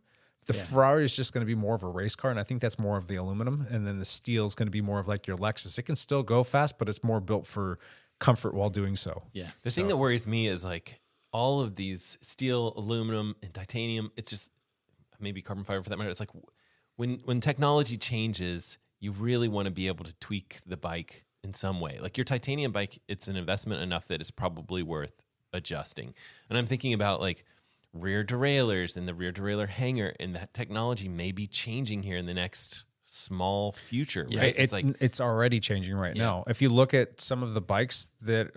The Ferrari is just going to be more of a race car, and I think that's more of the aluminum. And then the steel is going to be more of like your Lexus. It can still go fast, but it's more built for comfort while doing so. Yeah. The thing that worries me is like all of these steel, aluminum, and titanium. It's just maybe carbon fiber for that matter. It's like when technology changes, you really want to be able to tweak the bike in some way. Like your titanium bike, it's an investment enough that it's probably worth adjusting. And I'm thinking about like rear derailleurs and the rear derailleur hanger, and that technology may be changing here in the next small future, right? It's already changing right now. If you look at some of the bikes that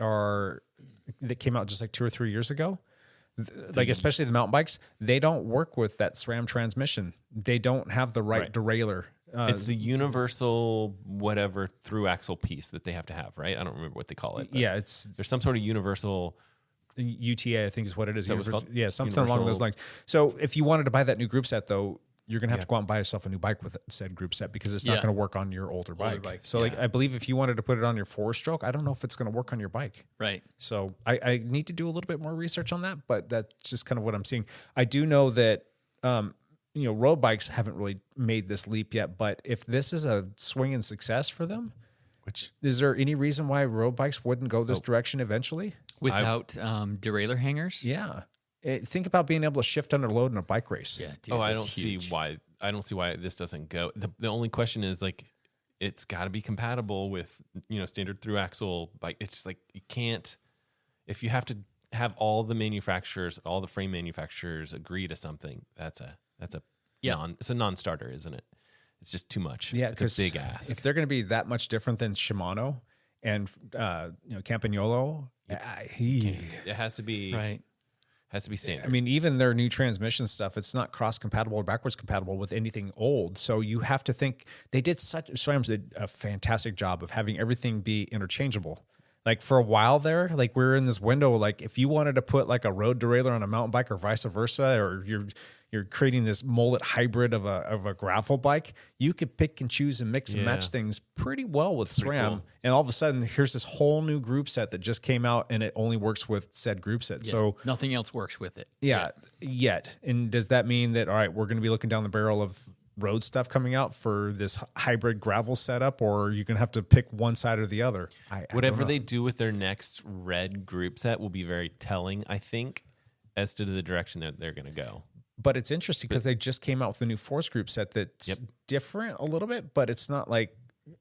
came out just like 2 or 3 years ago, like especially the mountain bikes, they don't work with that SRAM transmission. They don't have the right derailleur. It's the universal whatever through axle piece that they have to have, right? I don't remember what they call it. Yeah, there's some sort of universal UTA, I think is what it is. Is that what it's called? Yeah, something along those lines. So if you wanted to buy that new group set, though, you're going to have to go out and buy yourself a new bike with said group set because it's not going to work on your older bike. So like, I believe if you wanted to put it on your 4-stroke, I don't know if it's going to work on your bike. Right. So I need to do a little bit more research on that, but that's just kind of what I'm seeing. I do know that, road bikes haven't really made this leap yet, but if this is a swinging success for them, is there any reason why road bikes wouldn't go this direction eventually? Without derailleur hangers? Yeah. Think about being able to shift under load in a bike race. Yeah, dude, I don't see why this doesn't go. The only question is like, it's got to be compatible with standard through axle bike. It's just like you can't, if you have to have all the manufacturers, all the frame manufacturers agree to something. It's a non-starter, isn't it? It's just too much. Yeah, it's a big ask. If they're going to be that much different than Shimano and Campagnolo, it has to be right. Has to be standard. I mean, even their new transmission stuff, it's not cross-compatible or backwards compatible with anything old. So you have to think SRAM did a fantastic job of having everything be interchangeable. Like for a while there, like we were in this window, like if you wanted to put like a road derailleur on a mountain bike or vice versa, or you're creating this mullet hybrid of a gravel bike, you could pick and choose and mix and match things pretty well with SRAM. Cool. And all of a sudden, here's this whole new group set that just came out, and it only works with said group set. Yeah. So nothing else works with it. Yet. And does that mean that, all right, we're going to be looking down the barrel of road stuff coming out for this hybrid gravel setup, or you're gonna have to pick one side or the other. I Whatever don't know. they do with their next red group set will be very telling, I think, as to the direction that they're going to go. But it's interesting because they just came out with a new force group set that's different a little bit, but it's not like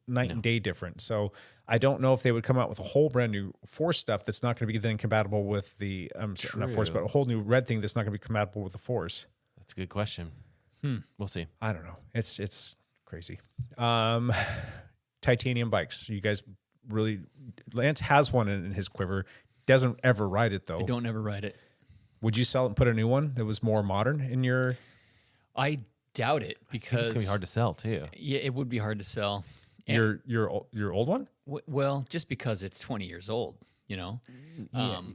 night and day different. So I don't know if they would come out with a whole brand new force stuff that's not going to be then compatible with the not force, but a whole new red thing that's not going to be compatible with the force. That's a good question. We'll see. I don't know. It's crazy. Titanium bikes. You guys really, Lance has one in his quiver. Doesn't ever ride it though. I don't ever ride it. Would you sell it and put a new one that was more modern in your? I doubt it because It's going to be hard to sell too. Yeah, it would be hard to sell. And- Your old one? Well, just because it's 20 years old, you know.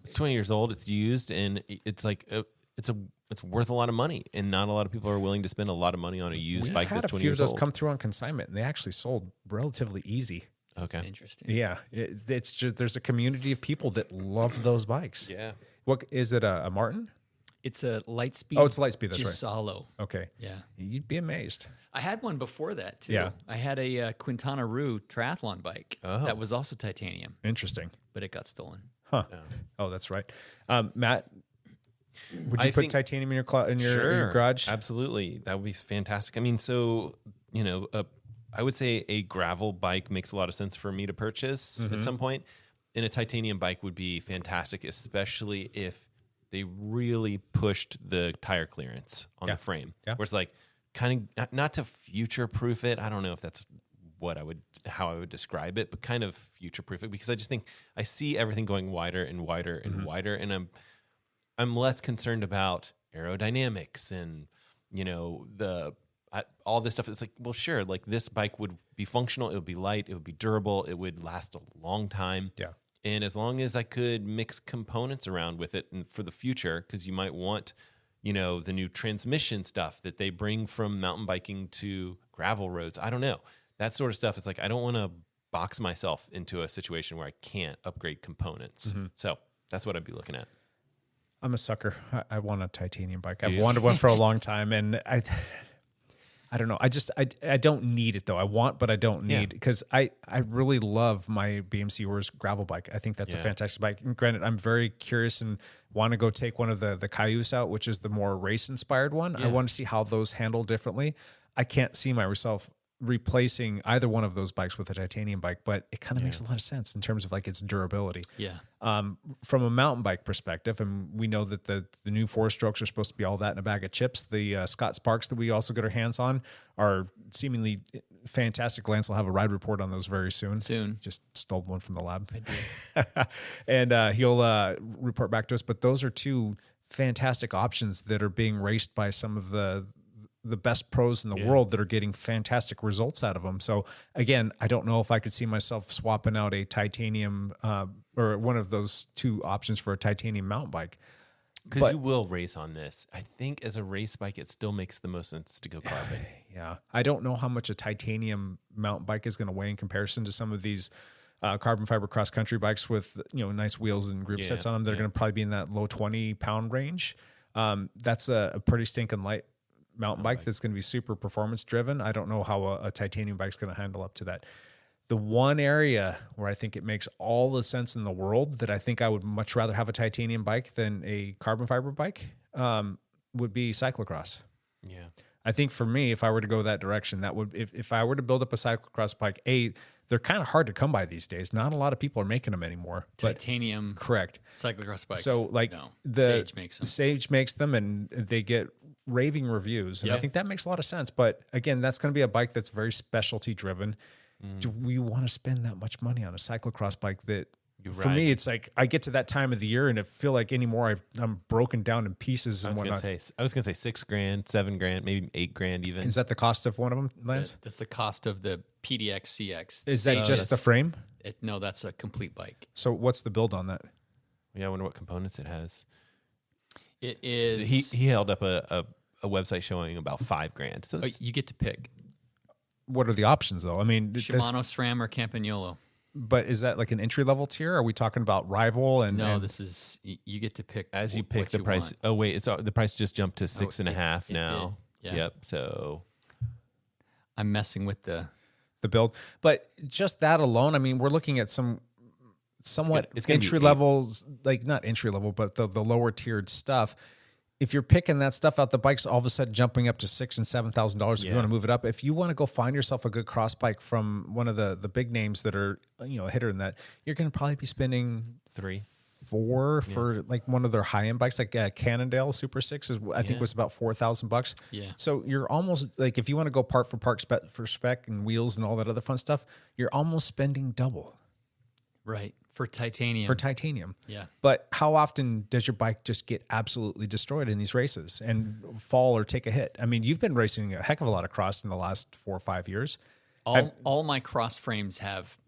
It's 20 years old. It's used, and it's like it's worth a lot of money, and not a lot of people are willing to spend a lot of money on a used bike Had that's a 20 few of years those old. come through on consignment, and they actually sold relatively easy. Okay. Interesting. Yeah, it's just there's a community of people that love those bikes. Yeah. What is it? A Martin? It's a Lightspeed. Oh, it's a Lightspeed, that's right. Gisalo. Okay. Yeah. You'd be amazed. I had one before that too. Yeah. I had a Quintana Roo triathlon bike that was also titanium, Interesting. but it got stolen. Huh. Oh, that's right. Matt, would you I put think- titanium in your garage? Absolutely. That would be fantastic. I mean, so, I would say a gravel bike makes a lot of sense for me to purchase Mm-hmm. at some point. And a titanium bike would be fantastic, especially if they really pushed the tire clearance on the frame. Yeah. Where it's like kind of not to future proof it. I don't know if that's how I would describe it, but kind of future proof it, because I just think I see everything going wider and wider and wider, and I'm less concerned about aerodynamics and all this stuff. It's like, well, sure, like this bike would be functional, it would be light, it would be durable, it would last a long time. Yeah. And as long as I could mix components around with it and for the future, because you might want, the new transmission stuff that they bring from mountain biking to gravel roads. I don't know. That sort of stuff. It's like, I don't want to box myself into a situation where I can't upgrade components. So that's what I'd be looking at. I'm a sucker. I want a titanium bike. I've wanted one for a long time, and I don't know. I don't need it though. I want, but I don't need, because I really love my BMC Urs gravel bike. I think that's a fantastic bike. And granted, I'm very curious and want to go take one of the Cayuse out, which is the more race inspired one. I want to see how those handle differently. I can't see myself replacing either one of those bikes with a titanium bike, but it kind of makes a lot of sense in terms of like its durability. Yeah. From a mountain bike perspective, and we know that the new 4-strokes are supposed to be all that in a bag of chips. The Scott Sparks that we also get our hands on are seemingly fantastic. Lance will have a ride report on those very soon. Just stole one from the lab. I did. And he'll report back to us. But those are two fantastic options that are being raced by some of the best pros in the world that are getting fantastic results out of them. So again, I don't know if I could see myself swapping out a titanium or one of those two options for a titanium mountain bike. Because you will race on this. I think as a race bike, it still makes the most sense to go carbon. Yeah. I don't know how much a titanium mountain bike is going to weigh in comparison to some of these carbon fiber cross country bikes with, nice wheels and group sets on them. They're going to probably be in that low 20 pound range. That's a pretty stinking light mountain bike that's going to be super performance driven. I don't know how a titanium bike is going to handle up to that. The one area where I think it makes all the sense in the world that I think I would much rather have a titanium bike than a carbon fiber bike would be cyclocross. Yeah. I think for me, if I were to go that direction, that would, if I were to build up a cyclocross bike, they're kind of hard to come by these days. Not a lot of people are making them anymore. Titanium. Correct. Cyclocross bikes. So like Sage makes them. Sage makes them, and they get raving reviews. And I think that makes a lot of sense. But again, that's going to be a bike that's very specialty driven. Do we want to spend that much money on a cyclocross bike that, for me, it's like I get to that time of the year and I feel like anymore I'm broken down in pieces and whatnot. I was gonna say $6,000, $7,000, maybe $8,000 even. Is that the cost of one of them, Lance? That's the cost of the PDX CX. Is that just the frame? No, that's a complete bike. So what's the build on that? Yeah, I wonder what components it has. It is. He held up a website showing about $5,000. So you get to pick. What are the options though? I mean, Shimano, SRAM, or Campagnolo. But is that like an entry level tier? Are we talking about rival? No, this is you get to pick as you pick what the you price. want. Oh wait, the price just jumped to 6.5 now. Did. Yeah. Yep. So I'm messing with the build. But just that alone, I mean, we're looking at some somewhat it's gonna be entry levels, like not entry level, but the lower tiered stuff. If you're picking that stuff out, the bike's all of a sudden jumping up to $6,000 and $7,000 if you want to move it up. If you want to go find yourself a good cross bike from one of the big names that are, you know, a hitter in that, you're going to probably be spending $4,000 for like one of their high end bikes, like Cannondale Super 6 is I think was about $4,000. Yeah. So you're almost like, if you want to go part for spec and wheels and all that other fun stuff, you're almost spending double. Right. For titanium. Yeah. But how often does your bike just get absolutely destroyed in these races and fall or take a hit? I mean, you've been racing a heck of a lot of cross in the last 4 or 5 years. All my cross frames have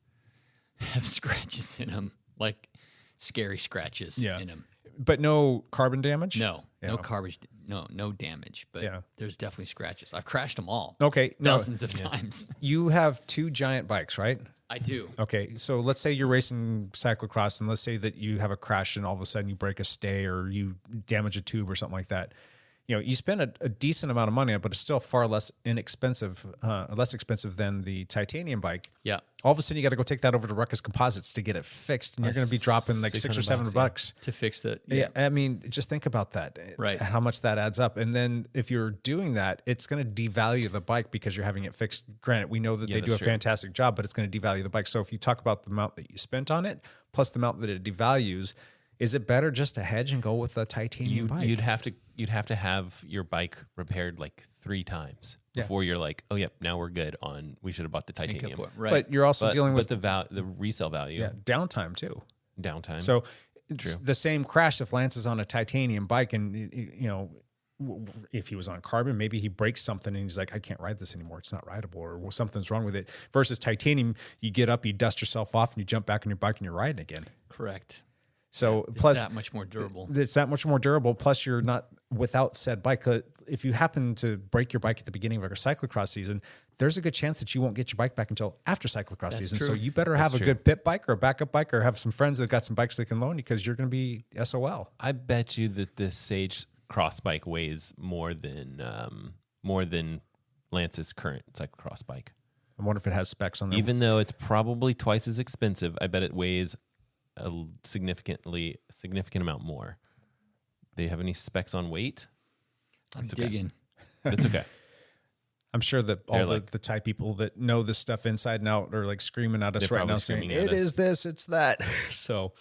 scratches in them, like scary scratches in them. But no carbon damage? No carbon, no damage. But there's definitely scratches. I've crashed them all. Okay. Dozens of times. You have 2 giant bikes, right? I do. Okay, so let's say you're racing cyclocross, and let's say that you have a crash, and all of a sudden you break a stay or you damage a tube or something like that. You know, you spend a decent amount of money on it, but it's still far less expensive than the titanium bike. Yeah. All of a sudden, you got to go take that over to Ruckus Composites to get it fixed, and you're going to be dropping like $600 or $700 to fix it. Yeah, I mean, just think about that. Right. How much that adds up, and then if you're doing that, it's going to devalue the bike because you're having it fixed. Granted, we know that they do a fantastic job, but it's going to devalue the bike. So if you talk about the amount that you spent on it plus the amount that it devalues, is it better just to hedge and go with a titanium bike? You'd have to have your bike repaired like 3 times before you're like, oh yep, now we're good on. We should have bought the titanium. Right. But you're also dealing with the resale value. Yeah, downtime too. Downtime. So it's the same crash if Lance is on a titanium bike, and you know, if he was on carbon, maybe he breaks something and he's like, I can't ride this anymore. It's not rideable, or something's wrong with it. Versus titanium, you get up, you dust yourself off, and you jump back on your bike and you're riding again. Correct. So it's plus that much more durable. It's that much more durable. Plus, you're not without said bike. If you happen to break your bike at the beginning of a cyclocross season, there's a good chance that you won't get your bike back until after cyclocross season. True. So you better have a good pit bike or a backup bike, or have some friends that got some bikes they can loan you, because you're going to be SOL. I bet you that the Sage cross bike weighs more than Lance's current cyclocross bike. I wonder if it has specs on there. Even though it's probably twice as expensive, I bet it weighs a significant amount more. Do you have any specs on weight? I'm digging. That's okay. I'm sure that all the Thai people that know this stuff inside and out are like screaming at us right now saying, it is this, it's that. So,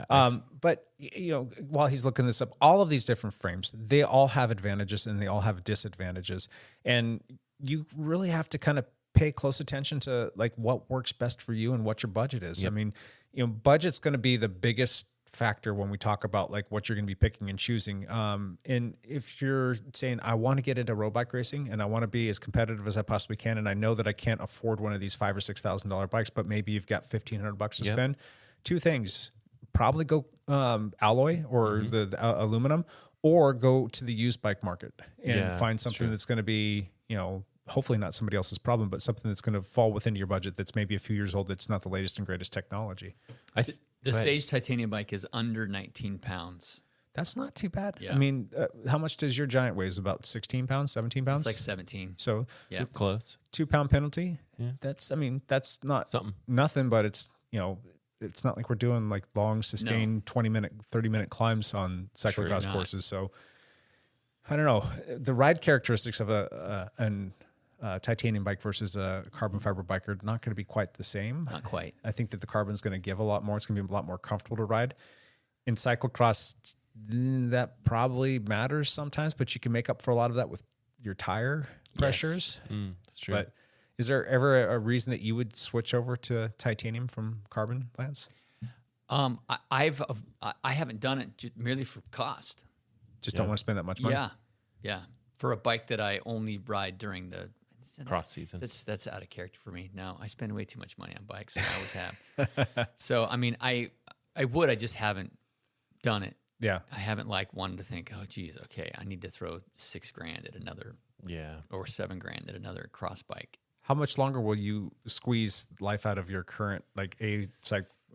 but you know, while he's looking this up, all of these different frames, they all have advantages and they all have disadvantages. And you really have to kind of pay close attention to like what works best for you and what your budget is. Yep. I mean, you know, budget's going to be the biggest factor when we talk about like what you're going to be picking and choosing. And if you're saying, I want to get into road bike racing and I want to be as competitive as I possibly can, and I know that I can't afford one of these $5,000 or $6,000 bikes, but maybe you've got $1,500 to spend. 2 things: probably go alloy or the aluminum, or go to the used bike market and find something that's going to be, you know, hopefully not somebody else's problem, but something that's going to fall within your budget, that's maybe a few years old, that's not the latest and greatest technology. The Sage titanium bike is under 19 pounds. That's not too bad. Yeah. I mean, how much does your giant weigh? Is about 16 pounds, 17 pounds? It's like 17. So yeah, close. £2 penalty. Yeah. That's not something. Nothing, but it's, you know, it's not like we're doing like long, sustained 20-minute, 30-minute climbs on cyclocross courses. So I don't know. The ride characteristics of a titanium bike versus a carbon fiber bike are not going to be quite the same. Not quite. I think that the carbon's going to give a lot more. It's going to be a lot more comfortable to ride. In cyclocross, that probably matters sometimes, but you can make up for a lot of that with your tire pressures. That's true. But is there ever a reason that you would switch over to titanium from carbon, Lance? I haven't done it merely for cost. Just don't want to spend that much money. Yeah. For a bike that I only ride during the cross season. That's out of character for me. No, I spend way too much money on bikes. I always have. So I mean, I would. I just haven't done it. Yeah. I haven't like wanted to think, oh geez, okay, I need to throw $6,000 at another. Yeah. Or $7,000 at another cross bike. How much longer will you squeeze life out of your current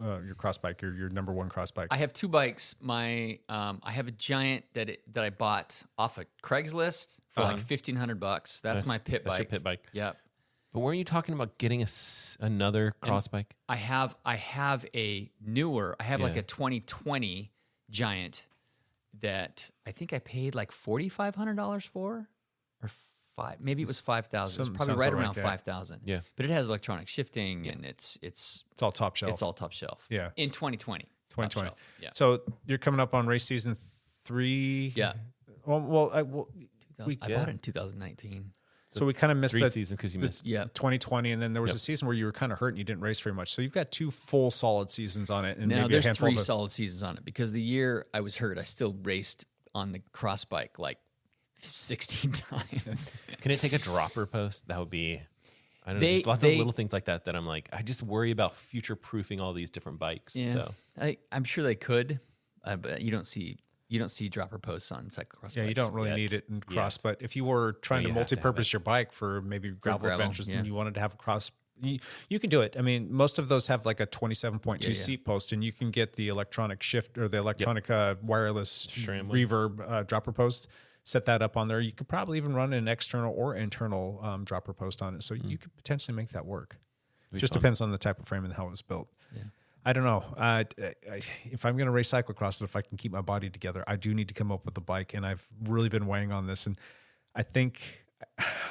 your cross bike, your number one cross bike? I have 2 bikes. I have a giant that I bought off of Craigslist for like $1,500. That's my pit bike. Your pit bike. Yep. But weren't you talking about getting another cross bike? I have a newer. I have like Yeah. a 2020 Giant that I think I paid like $4,500 for, or maybe it was 5,000. It's probably sounds right about right, around yeah. 5,000. Yeah. But it has electronic shifting and it's It's all top shelf. It's all top shelf. Yeah. In 2020. 2020. Top shelf. Yeah. So you're coming up on race season 3. Yeah. Well, I bought it in 2019. so we kind of missed 3 the seasons because you missed. Yeah. 2020, and then there was Yep. a season where you were kind of hurt and you didn't race very much. So you've got 2 full solid seasons on it, and Now maybe a there's handful 3 of solid seasons on it because the year I was hurt, I still raced on the cross bike like 16 times. Can it take a dropper post? That would be. I don't know. They- There's lots they- of little things like that I'm like, I just worry about future proofing all these different bikes. Yeah. So I'm sure they could, but you don't see dropper posts on cyclocross. Yeah, you bikes. don't really yet. need it in cross, but if you were trying No, to you have to have multi-purpose it. your bike for maybe gravel gravel, adventures yeah. and you wanted to have a cross, you can do it. I mean, most of those have like a 27.2 Yeah. seat post, and you can get the electronic shift or the electronic wireless SRAM one. reverb dropper post. Set that up on there. You could probably even run an external or internal dropper post on it, so you could potentially make that work. Just fun. depends on the type of frame and how it was built. Yeah. I don't know. If I'm going to race cyclocross, if I can keep my body together, I do need to come up with a bike, and I've really been weighing on this. And I think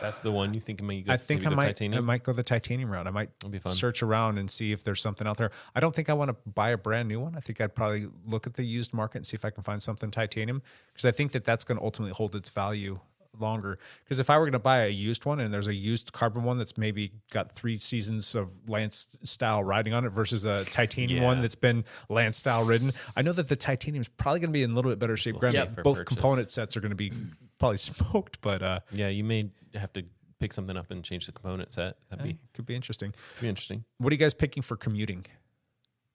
that's the one you think maybe go, I think maybe I go might titanium? I might go the titanium route. I might be fun. search around and see if there's something out there. I don't think I want to buy a brand new one. I think I'd probably look at the used market and see if I can find something titanium, because I think that's going to ultimately hold its value longer. Because if I were going to buy a used one and there's a used carbon one that's maybe got 3 seasons of Lance style riding on it versus a titanium one that's been Lance style ridden, I know that the titanium is probably going to be in a little bit better shape. Granted, safer both purchase. component sets are going to be probably smoked, but Yeah, you may have to pick something up and change the component set. That'd could be interesting. be interesting. What are you guys picking for commuting?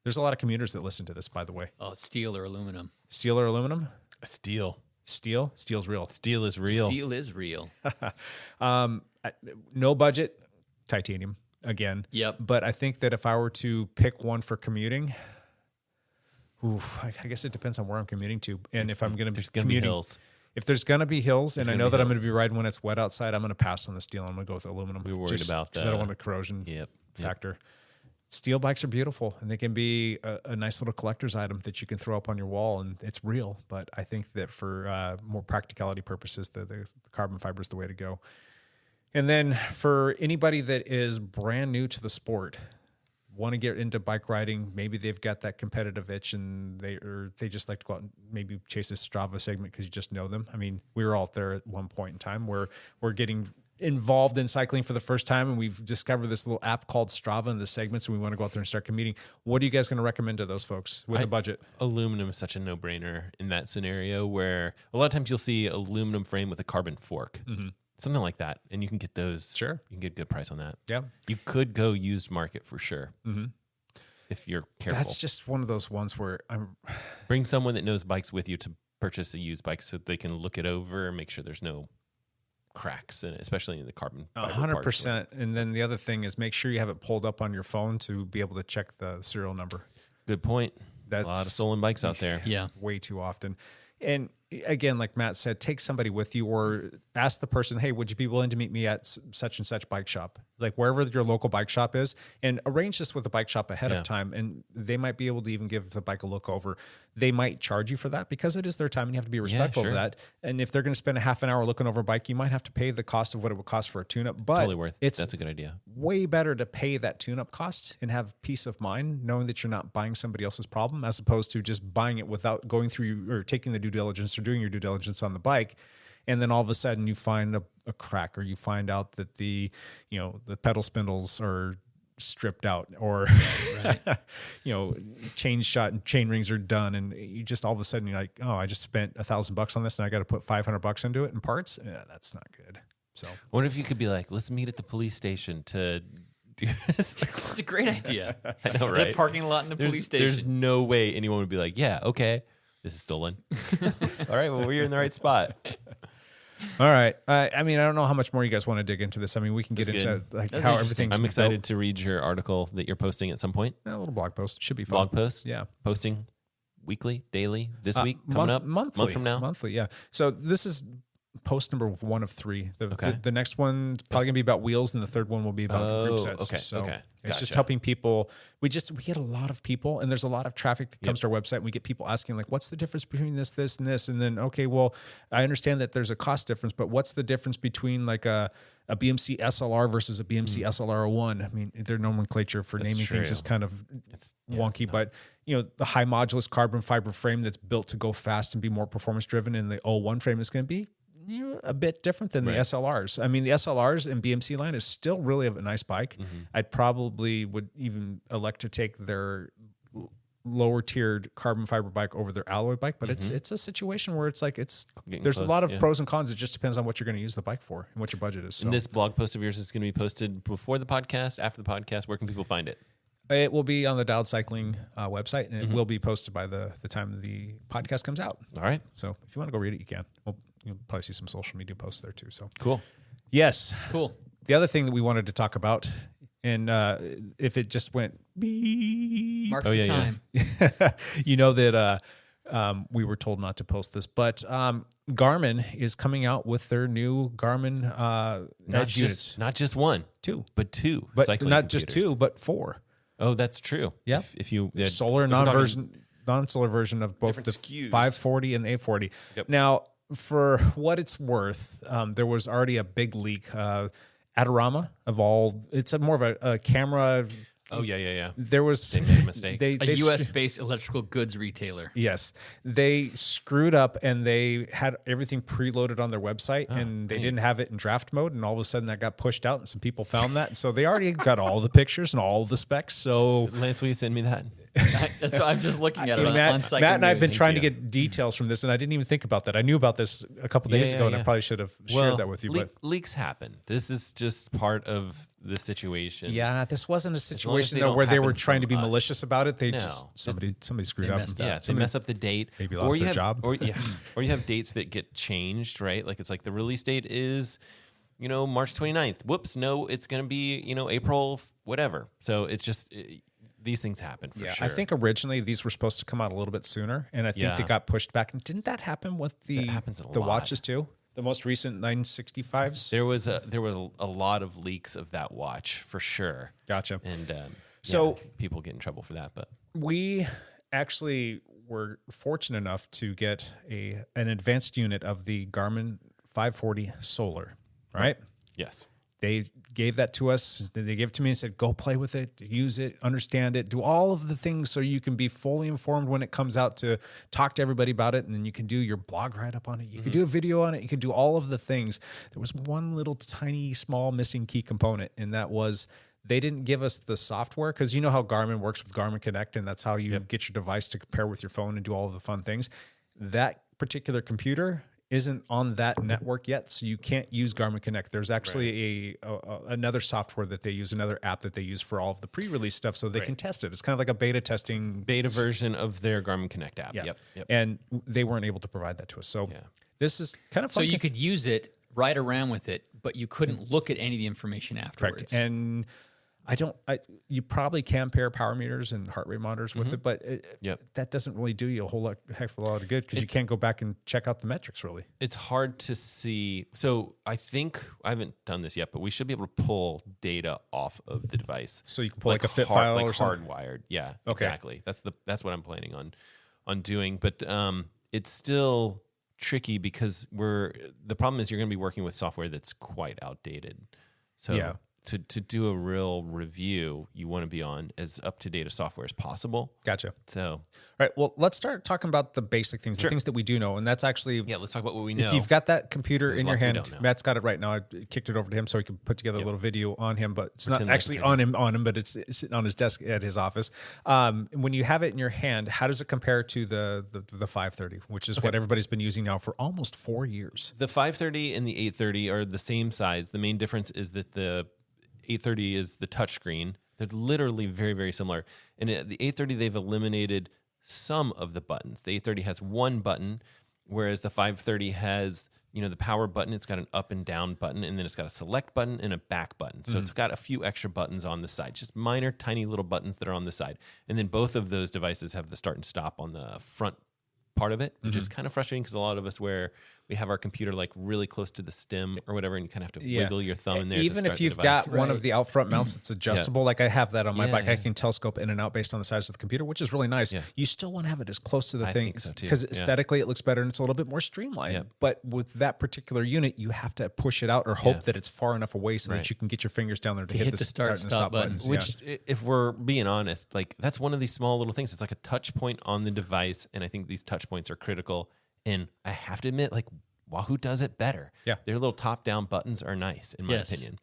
There's a lot of commuters that listen to this, by the way. Oh, steel or aluminum. Steel or aluminum? Steel. Steel? Steel's real. Steel is real. Steel is real. No budget, titanium again. Yep. But I think that if I were to pick one for commuting, I guess it depends on where I'm commuting to. And if I'm going to be There's going to be commuting, hills. if there's going to be hills, and I gonna know be that I'm going hills. to be riding when it's wet outside, I'm going to pass on the steel. I'm going to go with aluminum. We were worried about because I don't the- want a corrosion Yep. factor. Steel bikes are beautiful, and they can be a nice little collector's item that you can throw up on your wall, and it's real. But I think that for more practicality purposes, the carbon fiber is the way to go. And then for anybody that is brand new to the sport, want to get into bike riding, maybe they've got that competitive itch, and they just like to go out and maybe chase a Strava segment because you just know them. I mean, we were all there at one point in time where we're getting involved in cycling for the first time, and we've discovered this little app called Strava in the segments, and we want to go out there and start competing. What are you guys going to recommend to those folks with a budget? Aluminum is such a no-brainer in that scenario, where a lot of times you'll see aluminum frame with a carbon fork, something like that, and you can get those. Sure. You can get a good price on that. Yeah. You could go used market for sure, if you're careful. That's just one of those ones where Bring someone that knows bikes with you to purchase a used bike so they can look it over and make sure there's no cracks in it, especially in the carbon fiber parts. 100%. And then the other thing is make sure you have it pulled up on your phone to be able to check the serial number. Good point. That's a lot of stolen bikes out there. Yeah. way too often. And again, like Matt said, take somebody with you or ask the person, hey, would you be willing to meet me at such and such bike shop? Like wherever your local bike shop is, and arrange this with the bike shop ahead of time. And they might be able to even give the bike a look over. They might charge you for that because it is their time and you have to be respectful of that. And if they're going to spend a half an hour looking over a bike, you might have to pay the cost of what it would cost for a tune-up. But Totally worth it. it's That's a good idea. way better to pay that tune-up cost and have peace of mind knowing that you're not buying somebody else's problem as opposed to just buying it without going through or taking the due diligence or doing your due diligence on the bike. And then all of a sudden you find a crack, or you find out that the pedal spindles are stripped out, or chain shot and chain rings are done, and you just all of a sudden you're like, oh, I just spent $1,000 on this and I got to put $500 into it in parts. Yeah, that's not good. So what if you could be like, let's meet at the police station to do this? It's a great idea. I know, right? The parking lot in the police station. There's no way anyone would be like, yeah, okay, this is stolen. All right, well, we're in the right spot. all right. I mean, I don't know how much more you guys want to dig into this. I mean, we can get That's into good. like That's how interesting. everything's I'm built. excited to read your article that you're posting at some point. A little blog post should be fun. Blog post? Yeah. Posting weekly, daily, this week, coming up? monthly, Month from now? Monthly, yeah. So this is post number 1 of 3. Okay. The next one's probably going to be about wheels, and the third one will be about group sets. Okay. So Okay. it's just Gotcha. helping people. We get a lot of people, and there's a lot of traffic that comes to our website. And we get people asking, like, what's the difference between this, and this? And then, okay, well, I understand that there's a cost difference, but what's the difference between like a BMC SLR versus a BMC SLR01? I mean, their nomenclature for naming things true. is kind of wonky, but the high modulus carbon fiber frame that's built to go fast and be more performance driven, and the 01 frame is going to be a bit different than the SLRs. I mean, the SLRs in BMC line is still really a nice bike. I'd probably would even elect to take their lower tiered carbon fiber bike over their alloy bike, but it's a situation where it's like there's a lot of pros and cons. It just depends on what you're going to use the bike for and what your budget is. So And this blog post of yours is going to be posted before the podcast, after the podcast. Where can people find it? it will be on the Dialed Cycling website, and it will be posted by the time the podcast comes out. All right. So if you want to go read it, you can. You'll probably see some social media posts there too. So Cool. yes. Cool. The other thing that we wanted to talk about, and if it just went beep, Mark the time. you know that we were told not to post this, but Garmin is coming out with their new Garmin Edge units. Not just one, Two. but two. But cycling not just computers. two, but 4. Oh, that's true. Yeah. If you Solar if we're non-solar version of both Different the SKUs. 540 and the 840. Yep. Now, for what it's worth, there was already a big leak. Adorama of all, it's more of a camera. Oh yeah. There was They made a mistake. A U.S.-based electrical goods retailer. Yes, they screwed up and they had everything preloaded on their website, and they didn't have it in draft mode. And all of a sudden, that got pushed out, and some people found that. And so they already got all the pictures and all the specs. So Lance, will you send me that? That's what I'm just looking at it on Matt Cycling and I have been News. trying to you. get details from this, and I didn't even think about that. I knew about this a couple days ago, and I probably should have shared that with you. But leaks happen. This is just part of the situation. yeah, this wasn't a as situation they though don't where they were happen trying to be from us. malicious about it. They No. just somebody screwed They up. messed Yeah, up. they mess up the date. maybe lost you their have, job. Or you have dates that get changed, right? Like it's like the release date is, March 29th. Whoops, no, it's going to be, April whatever. So it's just these things happen for Yeah, sure. I think originally these were supposed to come out a little bit sooner, and I think they Yeah. got pushed back. And didn't that happen with the happens a the lot. watches too? The most recent 965s. there was a lot of leaks of that watch for sure. Gotcha. And So- people get in trouble for that, but We actually were fortunate enough to get an advanced unit of the Garmin 540 Solar. All right. yes. They gave that to us. They gave it to me and said, go play with it, use it, understand it, do all of the things so you can be fully informed when it comes out, to talk to everybody about it. And then you can do your blog write-up on it. You can do a video on it. You can do all of the things. There was one little tiny, small missing key component, and that was they didn't give us the software, because you know how Garmin works with Garmin Connect, and that's how you get your device to compare with your phone and do all of the fun things. That particular computer isn't on that network yet, so you can't use Garmin Connect. There's actually another software that they use, another app that they use for all of the pre-release stuff, so they can test it. It's kind of like a beta testing Version of their Garmin Connect app. Yeah. Yep. And they weren't able to provide that to us. So this is kind of So fun. you could use it, ride around with it, but you couldn't look at any of the information afterwards. correct. And you probably can pair power meters and heart rate monitors with it, but that doesn't really do you a heck of a lot of good, because you can't go back and check out the metrics really. It's hard to see. So I think I haven't done this yet, but we should be able to pull data off of the device. So you can pull like a fit file or something? hardwired. Yeah, Okay. exactly. That's what I'm planning on doing. But it's still tricky because the problem is you're going to be working with software that's quite outdated. So Yeah. to do a real review, you want to be on as up-to-date a software as possible. Gotcha. So All right. Well, let's start talking about the basic things, the things that we do know. And that's actually, let's talk about what we know. if you've got that computer in your lots we hand, don't know. Matt's got it right now. I kicked it over to him so he can put together a little video on him, but it's Pretend not like actually it's on him, but it's sitting on his desk at his office. When you have it in your hand, how does it compare to the 530, which is what everybody's been using now for almost 4 years? The 530 and the 830 are the same size. The main difference is that the 830 is the touchscreen. They're literally very, very similar. And at the 830, they've eliminated some of the buttons. The 830 has one button, whereas the 530 has, the power button. It's got an up and down button, and then it's got a select button and a back button. So it's got a few extra buttons on the side, just minor, tiny little buttons that are on the side. And then both of those devices have the start and stop on the front part of it, which is kind of frustrating because a lot of us we have our computer like really close to the stem or whatever, and you kind of have to wiggle your thumb in there. Even to if start you've the device. got one of the out front mounts that's adjustable, like I have that on my bike, I can telescope in and out based on the size of the computer, which is really nice. Yeah. You still want to have it as close to the thing because aesthetically it looks better and it's a little bit more streamlined. Yeah. But with that particular unit, you have to push it out or hope that it's far enough away so that you can get your fingers down there to hit the start and stop buttons. Which, if we're being honest, like that's one of these small little things. It's like a touch point on the device, and I think these touch points are critical. And I have to admit, like Wahoo does it better. Yeah, their little top-down buttons are nice, in my opinion.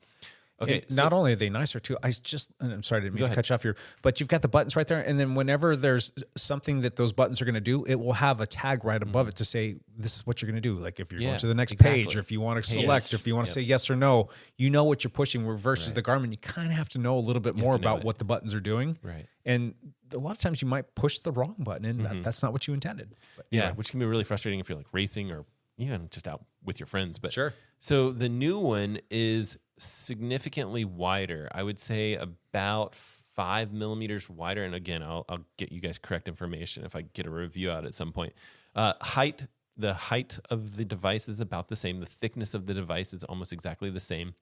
Okay, not only are they nicer too, and I'm sorry, I didn't mean to cut you off here, but you've got the buttons right there, and then whenever there's something that those buttons are going to do, it will have a tag right above it to say this is what you're going to do. Like if you're going to the next page, or if you want to select, or if you want to say yes or no, you know what you're pushing. Versus the Garmin, you kind of have to know a little bit more about what the buttons are doing. Right. And a lot of times you might push the wrong button, and that's not what you intended. But, which can be really frustrating if you're like racing or even just out with your friends. But sure. So the new one is significantly wider. I would say about 5 millimeters wider. And again, I'll get you guys correct information if I get a review out at some point. The height of the device is about the same. The thickness of the device is almost exactly the same.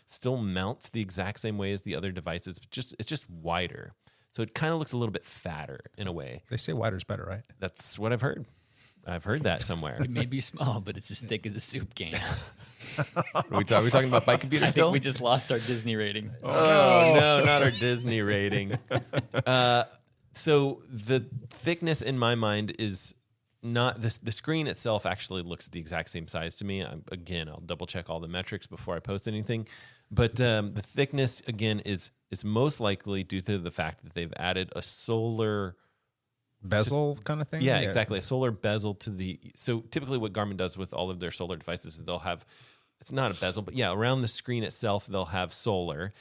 Still mounts the exact same way as the other devices, but it's just wider. So it kind of looks a little bit fatter in a way. They say wider's better, right? That's what I've heard. I've heard that somewhere. It may be small, but it's as thick as a soup can. Are we talking about bike computers still? I think we just lost our Disney rating. Oh, no, not our Disney rating. So the thickness in my mind is not the screen itself actually looks the exact same size to me. I'll double check all the metrics before I post anything. But the thickness, again, is most likely due to the fact that they've added a solar bezel kind of thing. Yeah, exactly. A solar bezel so typically what Garmin does with all of their solar devices is they'll have, it's not a bezel, but around the screen itself, they'll have solar,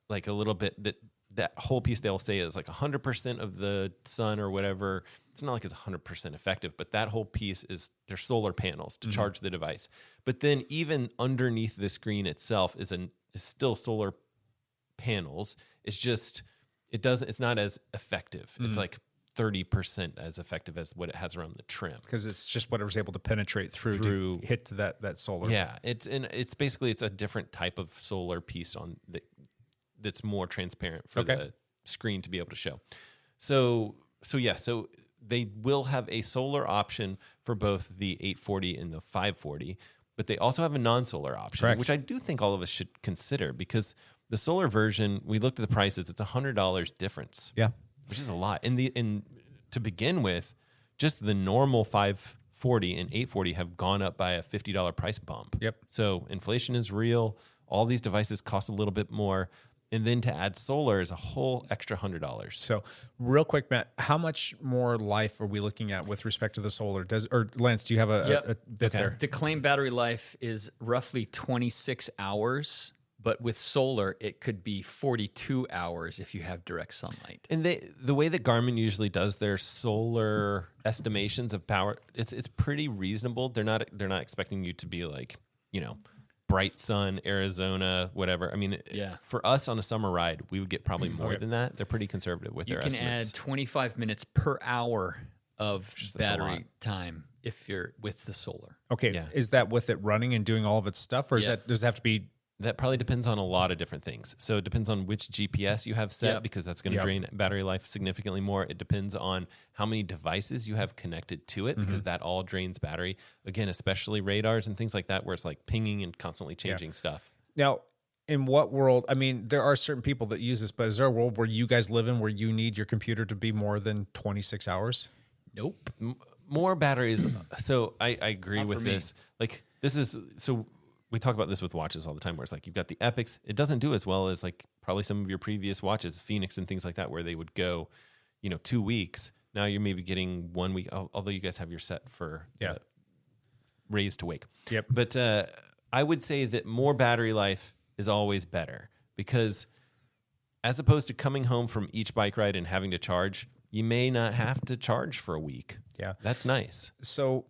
like a little bit that whole piece they'll say is like 100% of the sun or whatever. It's not like it's 100% effective, but that whole piece is their solar panels to charge the device. But then even underneath the screen itself is still solar panels. It's just, it's not as effective. It's like 30% as effective as what it has around the trim, because it's just whatever's able to penetrate through to hit to that solar. Yeah, it's basically a different type of solar piece on that's more transparent for the screen to be able to show. So they will have a solar option for both the 840 and the 540, but they also have a non-solar option, which I do think all of us should consider, because the solar version, we looked at the prices, it's $100 difference. Yeah. Which is a lot. And to begin with, just the normal 540 and 840 have gone up by a $50 price bump. Yep. So inflation is real. All these devices cost a little bit more. And then to add solar is a whole extra $100. So real quick, Matt, how much more life are we looking at with respect to the solar? Lance, do you have a bit there? The claimed battery life is roughly 26 hours. But with solar, it could be 42 hours if you have direct sunlight. And the way that Garmin usually does their solar estimations of power, it's pretty reasonable. They're not expecting you to be like, bright sun, Arizona, whatever. I mean, for us on a summer ride, we would get probably more than that. They're pretty conservative with their estimates. You can add 25 minutes per hour of battery time if you're with the solar. Okay, is that with it running and doing all of its stuff, or does it have to be? That probably depends on a lot of different things. So it depends on which GPS you have set, because that's going to drain battery life significantly more. It depends on how many devices you have connected to it, because that all drains battery. Again, especially radars and things like that, where it's like pinging and constantly changing stuff. Now, in what world, I mean, there are certain people that use this, but is there a world where you guys live in where you need your computer to be more than 26 hours? Nope. More batteries. So I agree with this. Like this is, so we talk about this with watches all the time, where it's like you've got the Epics. It doesn't do as well as like probably some of your previous watches, Phoenix and things like that, where they would go, 2 weeks. Now you're maybe getting 1 week, although you guys have your set for raise to wake. Yep. But I would say that more battery life is always better, because as opposed to coming home from each bike ride and having to charge, you may not have to charge for a week. Yeah. That's nice. So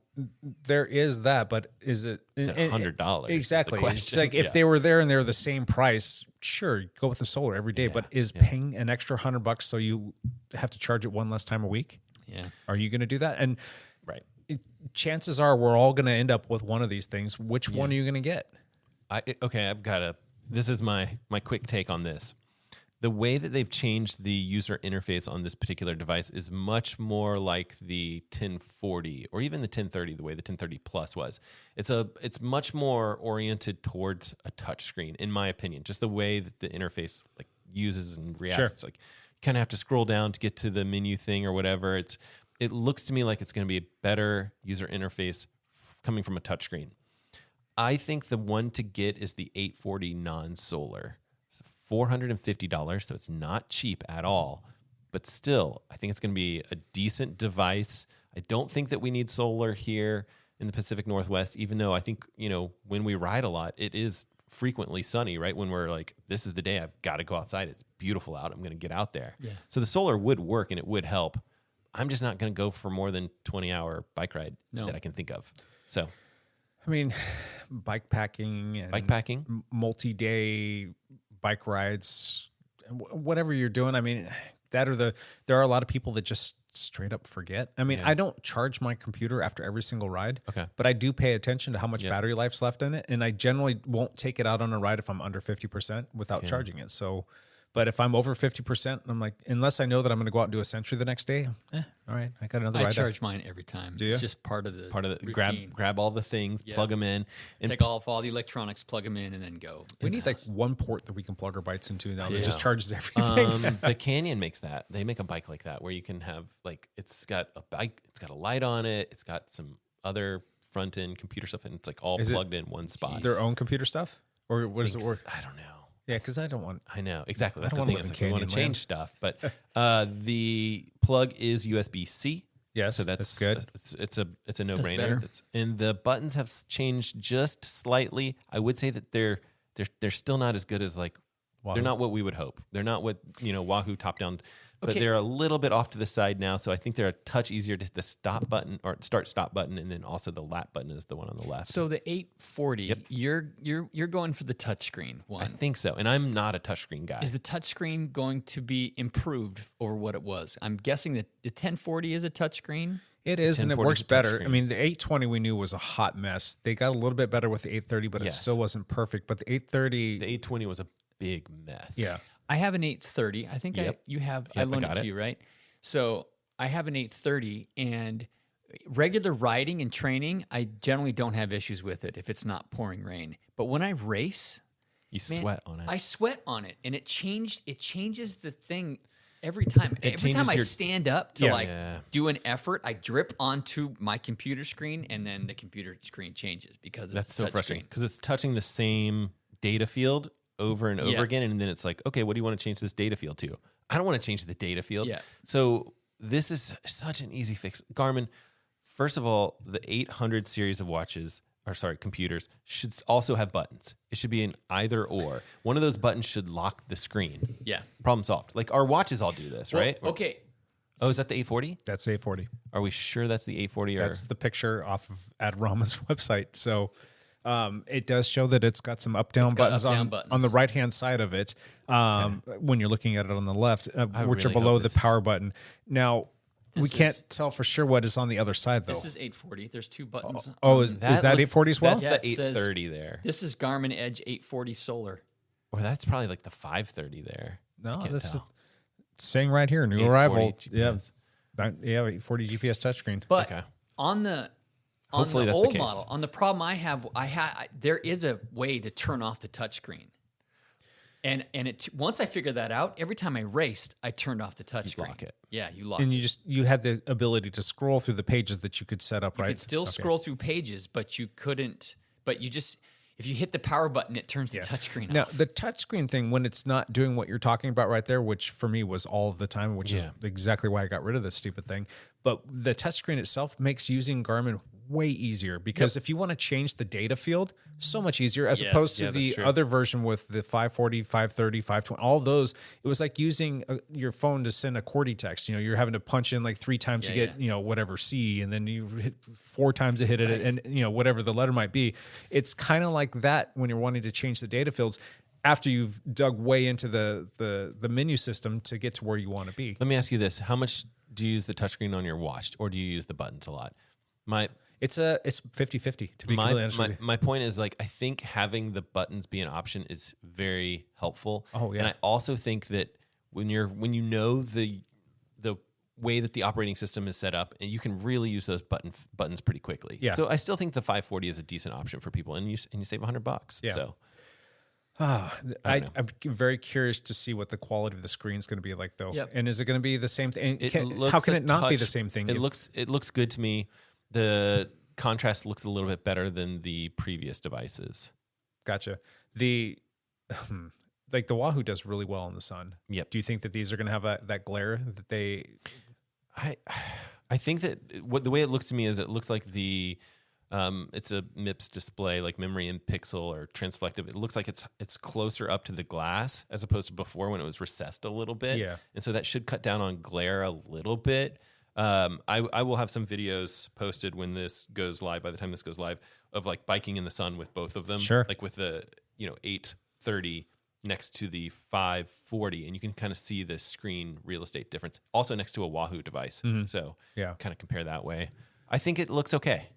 there is that, but is it $100? Exactly. It's like if they were there and they're the same price, sure, go with the solar every day. But is paying an extra $100 so you have to charge it one less time a week? Yeah. Are you going to do that? And chances are we're all going to end up with one of these things. Which one are you going to get? This is my quick take on this. The way that they've changed the user interface on this particular device is much more like the 1040 or even the 1030, the way the 1030 Plus was. It's much more oriented towards a touchscreen, in my opinion. Just the way that the interface like uses and reacts. Sure. It's like you kind of have to scroll down to get to the menu thing or whatever. It looks to me like it's going to be a better user interface coming from a touchscreen. I think the one to get is the 840 non-solar. $450, so it's not cheap at all. But still, I think it's going to be a decent device. I don't think that we need solar here in the Pacific Northwest, even though I think, when we ride a lot, it is frequently sunny, right? When we're like, this is the day I've got to go outside. It's beautiful out. I'm going to get out there. Yeah. So the solar would work and it would help. I'm just not going to go for more than 20-hour bike ride that I can think of. So, I mean, bike packing, multi-day bike rides, whatever you're doing. I mean, there are a lot of people that just straight up forget. I mean, I don't charge my computer after every single ride, but I do pay attention to how much battery life's left in it. And I generally won't take it out on a ride if I'm under 50% without charging it. So, but if I'm over 50%, I'm like, unless I know that I'm going to go out and do a century the next day, all right, I got another ride. I charge mine every time. Do you? It's just part of the routine. Grab all the things, plug them in, and take off all the electronics, plug them in, and then go. We need like one port that we can plug our bikes into now that just charges everything. The Canyon makes that. They make a bike like that where you can have like it's got a light on it, it's got some other front end computer stuff, and it's like all plugged in one spot. Their own computer stuff, or what does it work? I don't know. Yeah, because I don't want. I know exactly. That's the thing. It's like we want to change stuff, but the plug is USB-C. Yes, so that's good. It's a no-brainer. And the buttons have changed just slightly. I would say that they're still not as good as like Wahoo. They're not what we would hope. They're not what Wahoo top down. But they're a little bit off to the side now, so I think they're a touch easier to hit the stop button or start button, and then also the lap button is the one on the left. So the 840, you're going for the touchscreen one. I think so, and I'm not a touchscreen guy. Is the touchscreen going to be improved over what it was? I'm guessing that the 1040 is a touchscreen. It is, and it works better. I mean, the 820 we knew was a hot mess. They got a little bit better with the 830, but it still wasn't perfect. But the 830, the 820 was a big mess. Yeah. I have an 830. I think you have. I loaned it to you, right? So I have an 830, and regular riding and training, I generally don't have issues with it if it's not pouring rain. But when I race, sweat on it. I sweat on it, and it changes the thing every time. Every time I stand up to do an effort, I drip onto my computer screen, and then the computer screen changes because that's so frustrating because it's touching the same data field over and over again, and then it's like, okay, what do you want to change this data field to? I don't want to change the data field. Yeah. So this is such an easy fix. Garmin, first of all, the 800 series of computers should also have buttons. It should be an either or. One of those buttons should lock the screen. Yeah. Problem solved. Like our watches all do this, right? Okay. Oh, is that the 840? That's the 840. Are we sure that's the 840? That's the picture off of Adorama's website. So it does show that it's got some up-down buttons on the right-hand side of it when you're looking at it on the left, which are below the power button. Now, we can't tell for sure what is on the other side, though. This is 840. There's two buttons. Is that 840 as well? That's the 830 there. This is Garmin Edge 840 Solar. Or that's probably like the 530 there. No, that's saying right here, new arrival. GPS. Yeah, 840 GPS touchscreen. But on the Hopefully that's old the case. model, on the problem I have, there is a way to turn off the touchscreen. And once I figured that out, every time I raced, I turned off the touchscreen. Lock it. Yeah, you lock and it. You had the ability to scroll through the pages that you could set up, right? You could still scroll through pages, but you couldn't. But you just, if you hit the power button, it turns the touchscreen off. Now, the touchscreen thing, when it's not doing what you're talking about right there, which for me was all of the time, which is exactly why I got rid of this stupid thing. But the touchscreen itself makes using Garmin way easier because if you want to change the data field, so much easier as opposed to the other version with the 540, 530, 520, all those. It was like using your phone to send a QWERTY text. You're having to punch in like 3 times to get, whatever C, and then you hit 4 times to hit it, and whatever the letter might be. It's kind of like that when you're wanting to change the data fields after you've dug way into the menu system to get to where you want to be. Let me ask you this. How much do you use the touchscreen on your watch, or do you use the buttons a lot? It's 50-50 to be completely honest with you. My point is, like, I think having the buttons be an option is very helpful. Oh, yeah. And I also think that when you know the way that the operating system is set up, and you can really use those buttons pretty quickly. Yeah. So I still think the 540 is a decent option for people, and you save $100. Yeah. So I'm very curious to see what the quality of the screen is going to be like, though. Yep. And is it going to be the same thing? looks How can a it not be touch- the same thing? It looks good to me. The contrast looks a little bit better than the previous devices. Gotcha. The like the Wahoo does really well in the sun. Yep. Do you think that these are going to have that glare that they? I think that the way it looks to me is it looks like the it's a MIPS display, like memory in pixel or transflective. It looks like it's closer up to the glass as opposed to before when it was recessed a little bit. Yeah. And so that should cut down on glare a little bit. I will have some videos posted when this goes live, by the time this goes live, of like biking in the sun with both of them. Sure. Like with the 830 next to the 540, and you can kind of see the screen real estate difference. Also next to a Wahoo device. So Yeah. kind of compare that way. I think it looks okay.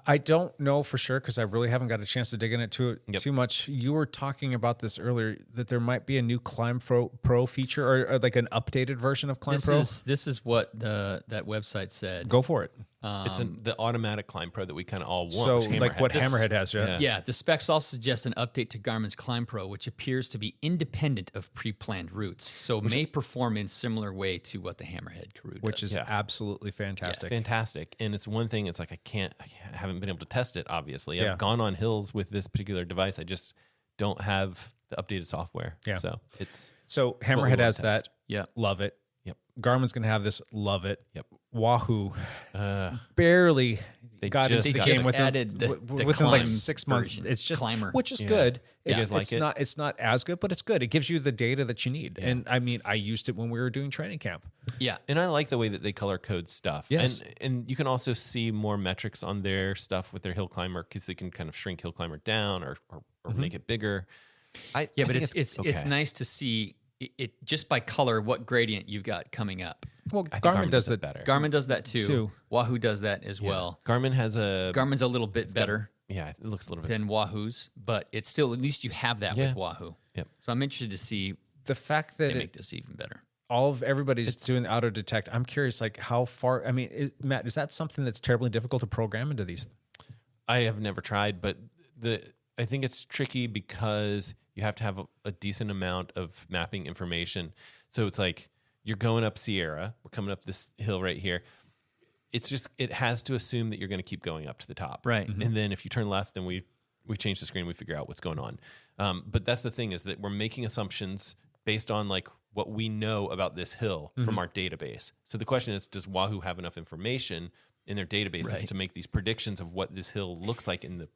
I don't know for sure because I really haven't got a chance to dig into it Yep. too much. You were talking about this earlier that there might be a new Climb Pro feature or like an updated version of Climb Pro. This is what that website said. Go for it. It's the automatic Climb Pro that we kind of all want. So which like what has. Hammerhead has, yeah. Yeah, the specs also suggest an update to Garmin's Climb Pro, which appears to be independent of pre-planned routes, so may perform in similar way to what the Hammerhead Karoo does. Which is absolutely fantastic. Fantastic. And it's one thing, it's like I haven't been able to test it, obviously. Yeah. I've gone on hills with this particular device. I just don't have the updated software. Yeah. So it's So what we Hammerhead wanna has test. that. Yeah. Love it. Yep. Garmin's going to have this. Love it. Yep. Wahoo barely They got just into the got game it. within, Added the within like Climb 6 months. version. It's just Climber. which is Yeah. good. You It's, guys like it's it? not it's not as good, but it's good. It gives you the data that you need. And I mean, I used it when we were doing training camp. Yeah. And I like the way that they color code stuff. Yes. And you can also see more metrics on their stuff with their Hill Climber because they can kind of shrink Hill Climber down or make it bigger. I But think it's okay. nice to see it just by color what gradient you've got coming up. Well, I think Garmin does it it better. Garmin does that too. Too. Wahoo does that as well. Garmin has a Garmin's a little bit better yeah, it looks a little bit than Wahoo's, but it's still, at least you have that Yeah. with Wahoo. Yep. So I'm interested to see The fact they that make this even better. all of everybody's doing auto detect. I'm curious, like how far. I mean, Matt, is that something that's terribly difficult to program into these? I have never tried, but I think it's tricky because you have to have a decent amount of mapping information. So it's like you're going up Sierra, we're coming up this hill right here. It's just it has to assume that you're going to keep going up to the top, Right. And then if you turn left, then we change the screen, we figure out what's going on. But that's the thing is that we're making assumptions based on like what we know about this hill from our database. So the question is, does Wahoo have enough information in their databases Right. to make these predictions of what this hill looks like in the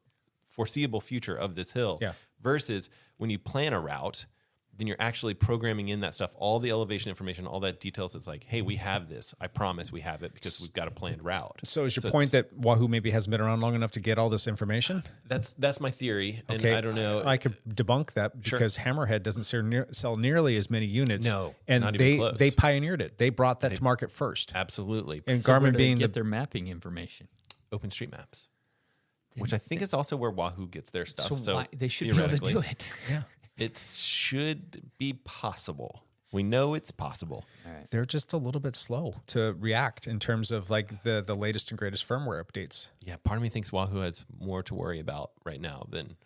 foreseeable future of this hill? Yeah. Versus when you plan a route, then you're actually programming in that stuff, all the elevation information, all that details. It's like, hey, we have this. I promise we have it because we've got a planned route. So is your point that Wahoo maybe hasn't been around long enough to get all this information? That's my theory, and Okay, I don't know. I could debunk that Sure. because Hammerhead doesn't sell nearly as many units. No, and not even close. they pioneered it. They brought that to market first. Absolutely. And So where Garmin do they being get the their mapping information. OpenStreetMaps, which I think is also where Wahoo gets their stuff. So, why, they should be able to theoretically, do it. yeah, it should be possible. We know it's possible. they're just a little bit slow to react in terms of like the latest and greatest firmware updates. Yeah, part of me thinks Wahoo has more to worry about right now than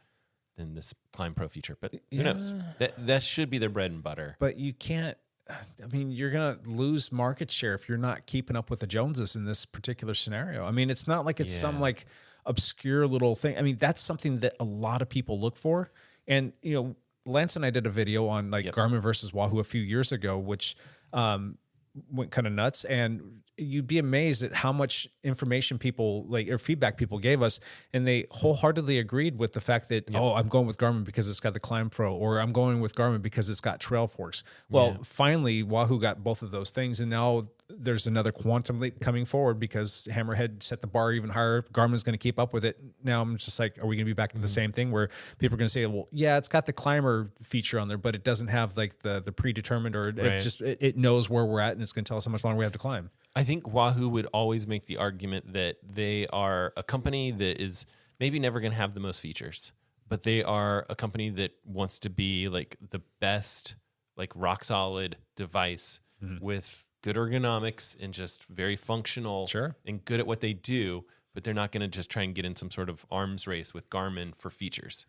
this Climb Pro feature, but who knows? That should be their bread and butter. But you can't. I mean, you're going to lose market share if you're not keeping up with the Joneses in this particular scenario. I mean, it's not like it's some like obscure little thing. I mean, that's something that a lot of people look for. And, you know, Lance and I did a video on like Garmin versus Wahoo a few years ago, which went kind of nuts. And you'd be amazed at how much information people like or feedback people gave us. And they wholeheartedly agreed with the fact that, oh, I'm going with Garmin because it's got the Climb Pro, or I'm going with Garmin because it's got Trail Forks. Well, finally Wahoo got both of those things. And now there's another quantum leap coming forward because Hammerhead set the bar even higher. Garmin's going to keep up with it. Now I'm just like, are we going to be back to the same thing where people are going to say, well, yeah, it's got the climber feature on there, but it doesn't have like the predetermined, or it knows where we're at and it's going to tell us how much longer we have to climb. I think Wahoo would always make the argument that they are a company that is maybe never going to have the most features, but they are a company that wants to be like the best, like rock solid device with good ergonomics and just very functional and good at what they do, but they're not going to just try and get in some sort of arms race with Garmin for features.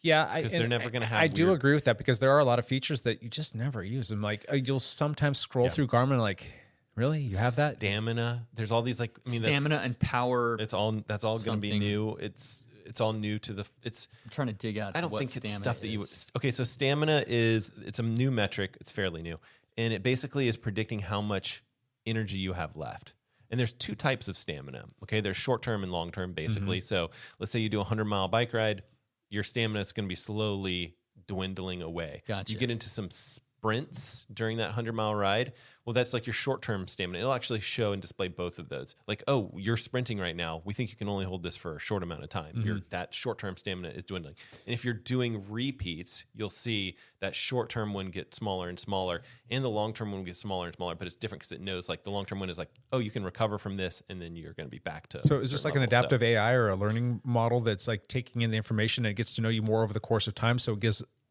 Yeah, because they're never going to have. I do agree with that because there are a lot of features that you just never use. And like you'll sometimes scroll through Garmin like, really, you have that stamina? There's all these like stamina and power. That's all going to be new. It's all new to the. I'm trying to dig out. I don't think it's stuff that you would. Okay, so stamina it's a new metric. It's fairly new, and it basically is predicting how much energy you have left. And there's two types of stamina. Okay, there's short term and long term, basically. So let's say you do a 100-mile bike ride, your stamina is going to be slowly dwindling away. Gotcha. You get into some sprints during that 100-mile ride. Well, that's like your short-term stamina. It'll actually show and display both of those. Like, oh, you're sprinting right now. We think you can only hold this for a short amount of time. That short-term stamina is dwindling. And if you're doing repeats, you'll see that short-term one get smaller and smaller, and the long-term one gets smaller and smaller. But it's different because it knows like the long-term one is like, oh, you can recover from this, and then you're going to be back to. So is this like an adaptive AI or a learning model that's like taking in the information and it gets to know you more over the course of time? So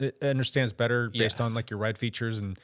it understands better based on like your ride features. And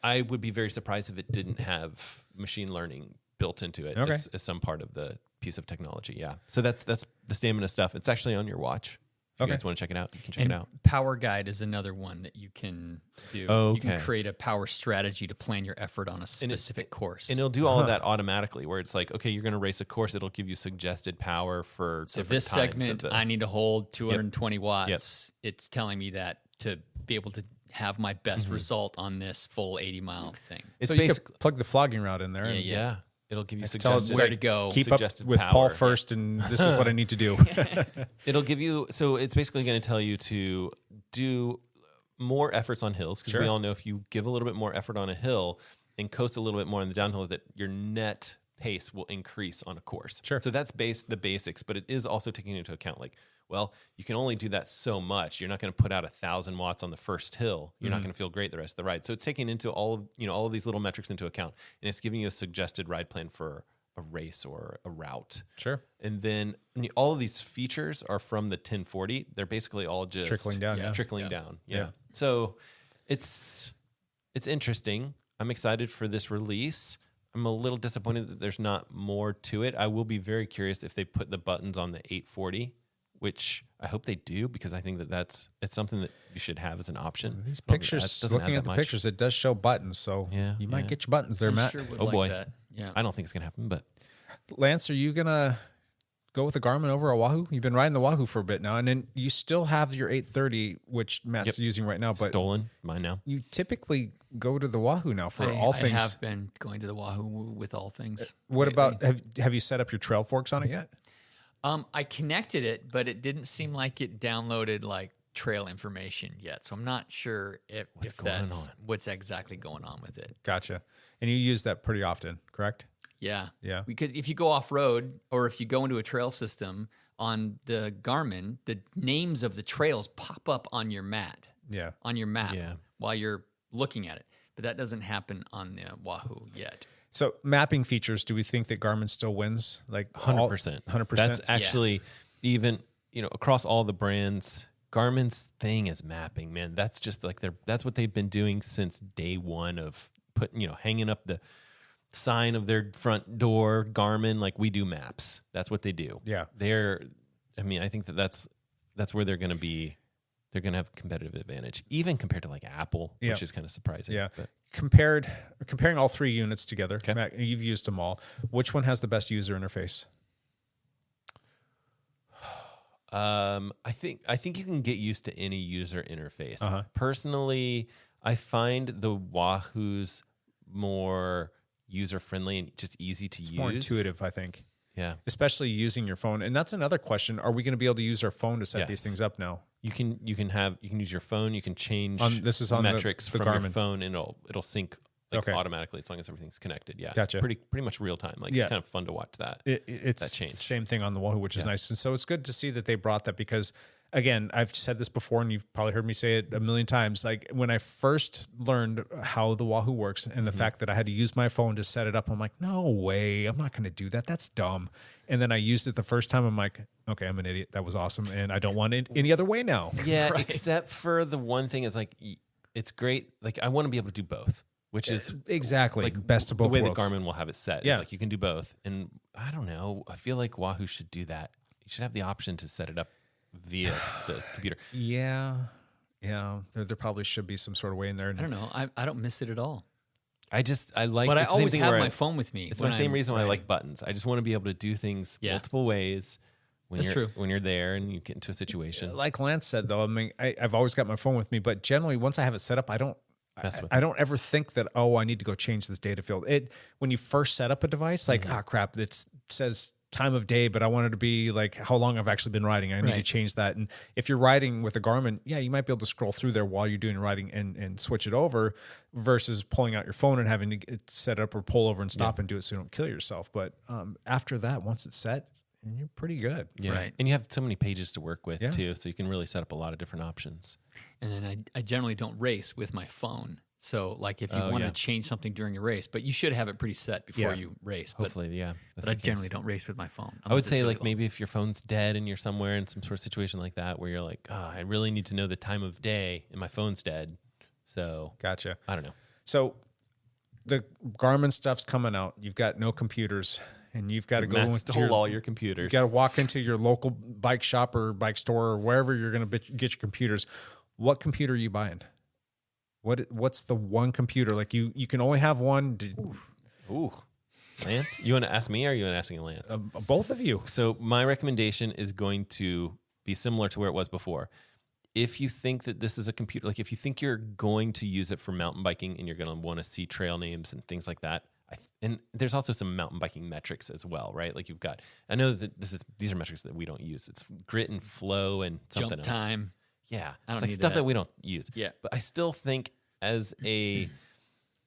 I would be very surprised if it didn't have machine learning built into it as some part of the piece of technology. Yeah. So that's the stamina stuff. It's actually on your watch. If you guys want to check it out, you can check it out. Power Guide is another one that you can do. You can create a power strategy to plan your effort on a specific course. And it'll do all of that automatically where it's like, okay, you're going to race a course. It'll give you suggested power for so this segment, I need to hold 220 watts. It's telling me that to be able to have my best result on this full 80-mile thing. So you could plug the flogging route in there. Yeah. It'll give you suggested where to go. Keep up with power. Paul first, and this is what I need to do. It'll give you, so it's basically going to tell you to do more efforts on hills, because we all know if you give a little bit more effort on a hill and coast a little bit more on the downhill, that your net pace will increase on a course. Sure. So that's the basics, but it is also taking into account like, well, you can only do that so much. You're not going to put out 1,000 watts on the first hill. You're not going to feel great the rest of the ride. So it's taking into all of these little metrics into account, and it's giving you a suggested ride plan for a race or a route. Sure. And then all of these features are from the 1040. They're basically all just trickling down. Trickling down. Yeah. So it's interesting. I'm excited for this release. I'm a little disappointed that there's not more to it. I will be very curious if they put the buttons on the 840, which I hope they do, because I think it's something that you should have as an option. These pictures, looking at the pictures, it does show buttons, so you might get your buttons there, Matt. Sure would oh like boy, that. Yeah. I don't think it's gonna happen, but Lance, are you gonna go with the Garmin over a Wahoo? You've been riding the Wahoo for a bit now, and then you still have your 830, which Matt's using right now, but stolen mine now. You typically go to the Wahoo now for all things. I have been going to the Wahoo with all things. What about have you set up your trail forks on it yet? I connected it, but it didn't seem like it downloaded like trail information yet. So I'm not sure if what's exactly going on with it. Gotcha. And you use that pretty often, correct? Yeah. Yeah. Because if you go off road or if you go into a trail system on the Garmin, the names of the trails pop up on your mat. Yeah. On your map while you're looking at it. But that doesn't happen on the Wahoo yet. So mapping features, do we think that Garmin still wins? Like 100%. 100%. That's actually even, across all the brands, Garmin's thing is mapping, man. That's just like that's what they've been doing since day one of hanging up the sign of their front door, Garmin, like we do maps. That's what they do. Yeah. I think that's where they're going to be. They're going to have a competitive advantage, even compared to like Apple, which is kind of surprising. Yeah. But comparing all three units together, Matt, you've used them all. Which one has the best user interface? I think you can get used to any user interface. Personally, I find the Wahoo's more user friendly and just easy to use. More intuitive, I think. Yeah. Especially using your phone. And that's another question. Are we going to be able to use our phone to set these things up now? You can use your phone. You can change this is on metrics the from Garmin. your phone, and it'll sync like Okay. automatically as long as everything's connected. Yeah, Gotcha. Pretty much real time. Like Yeah. it's kind of fun to watch that. It's that change. same thing on the Wahoo, which is nice. And so it's good to see that they brought that because, again, I've said this before and you've probably heard me say it a million times. Like when I first learned how the Wahoo works and the fact that I had to use my phone to set it up, I'm like, no way, I'm not going to do that. That's dumb. And then I used it the first time. I'm like, okay, I'm an idiot. That was awesome. And I don't want it any other way now. Yeah, except for the one thing is like, it's great. Like I want to be able to do both, which is Exactly. like Best of both the way worlds. that Garmin will have it set. Yeah. It's like you can do both. And I don't know. I feel like Wahoo should do that. You should have the option to set it up via the computer. Yeah. There probably should be some sort of way in there. I don't know. I don't miss it at all. I like. But I it's the same always thing have where my phone with me. It's when my same I'm reason why I riding. like buttons. I just want to be able to do things multiple ways when That's you're true. when you're there and you get into a situation. Like Lance said, though, I mean, I've always got my phone with me, but generally, once I have it set up, I don't don't ever think that, oh, I need to go change this data field. When you first set up a device, like, crap, it says time of day, but I want it to be like how long I've actually been riding. I need to change that. And if you're riding with a Garmin, you might be able to scroll through there while you're doing riding and switch it over versus pulling out your phone and having to set it up or pull over and stop and do it so you don't kill yourself. But after that, once it's set, you're pretty good. Yeah. Right. And you have so many pages to work with too, so you can really set up a lot of different options. And then I generally don't race with my phone. So like if you want to change something during a race, but you should have it pretty set before you race. Hopefully, But that's I the case. generally don't race with my phone. I would say like maybe if your phone's dead and you're somewhere in some sort of situation like that where you're like, I really need to know the time of day and my phone's dead. So Gotcha. I don't know. So the Garmin stuff's coming out. You've got no computers. And you've got to go Matt into stole all your computers. You got to walk into your local bike shop or bike store or wherever you're going to get your computers. What computer are you buying? What's the one computer? Like you can only have one. Ooh. Lance, you want to ask me or are you want to asking Lance? Both of you. So my recommendation is going to be similar to where it was before. If you think that this is a computer, like if you think you're going to use it for mountain biking and you're going to want to see trail names and things like that, and there's also some mountain biking metrics as well, right? Like you've got, I know that these are metrics that we don't use. It's grit and flow and something jump else. time. Yeah, I don't it's like need stuff that. that we don't use. Yeah. But I still think as a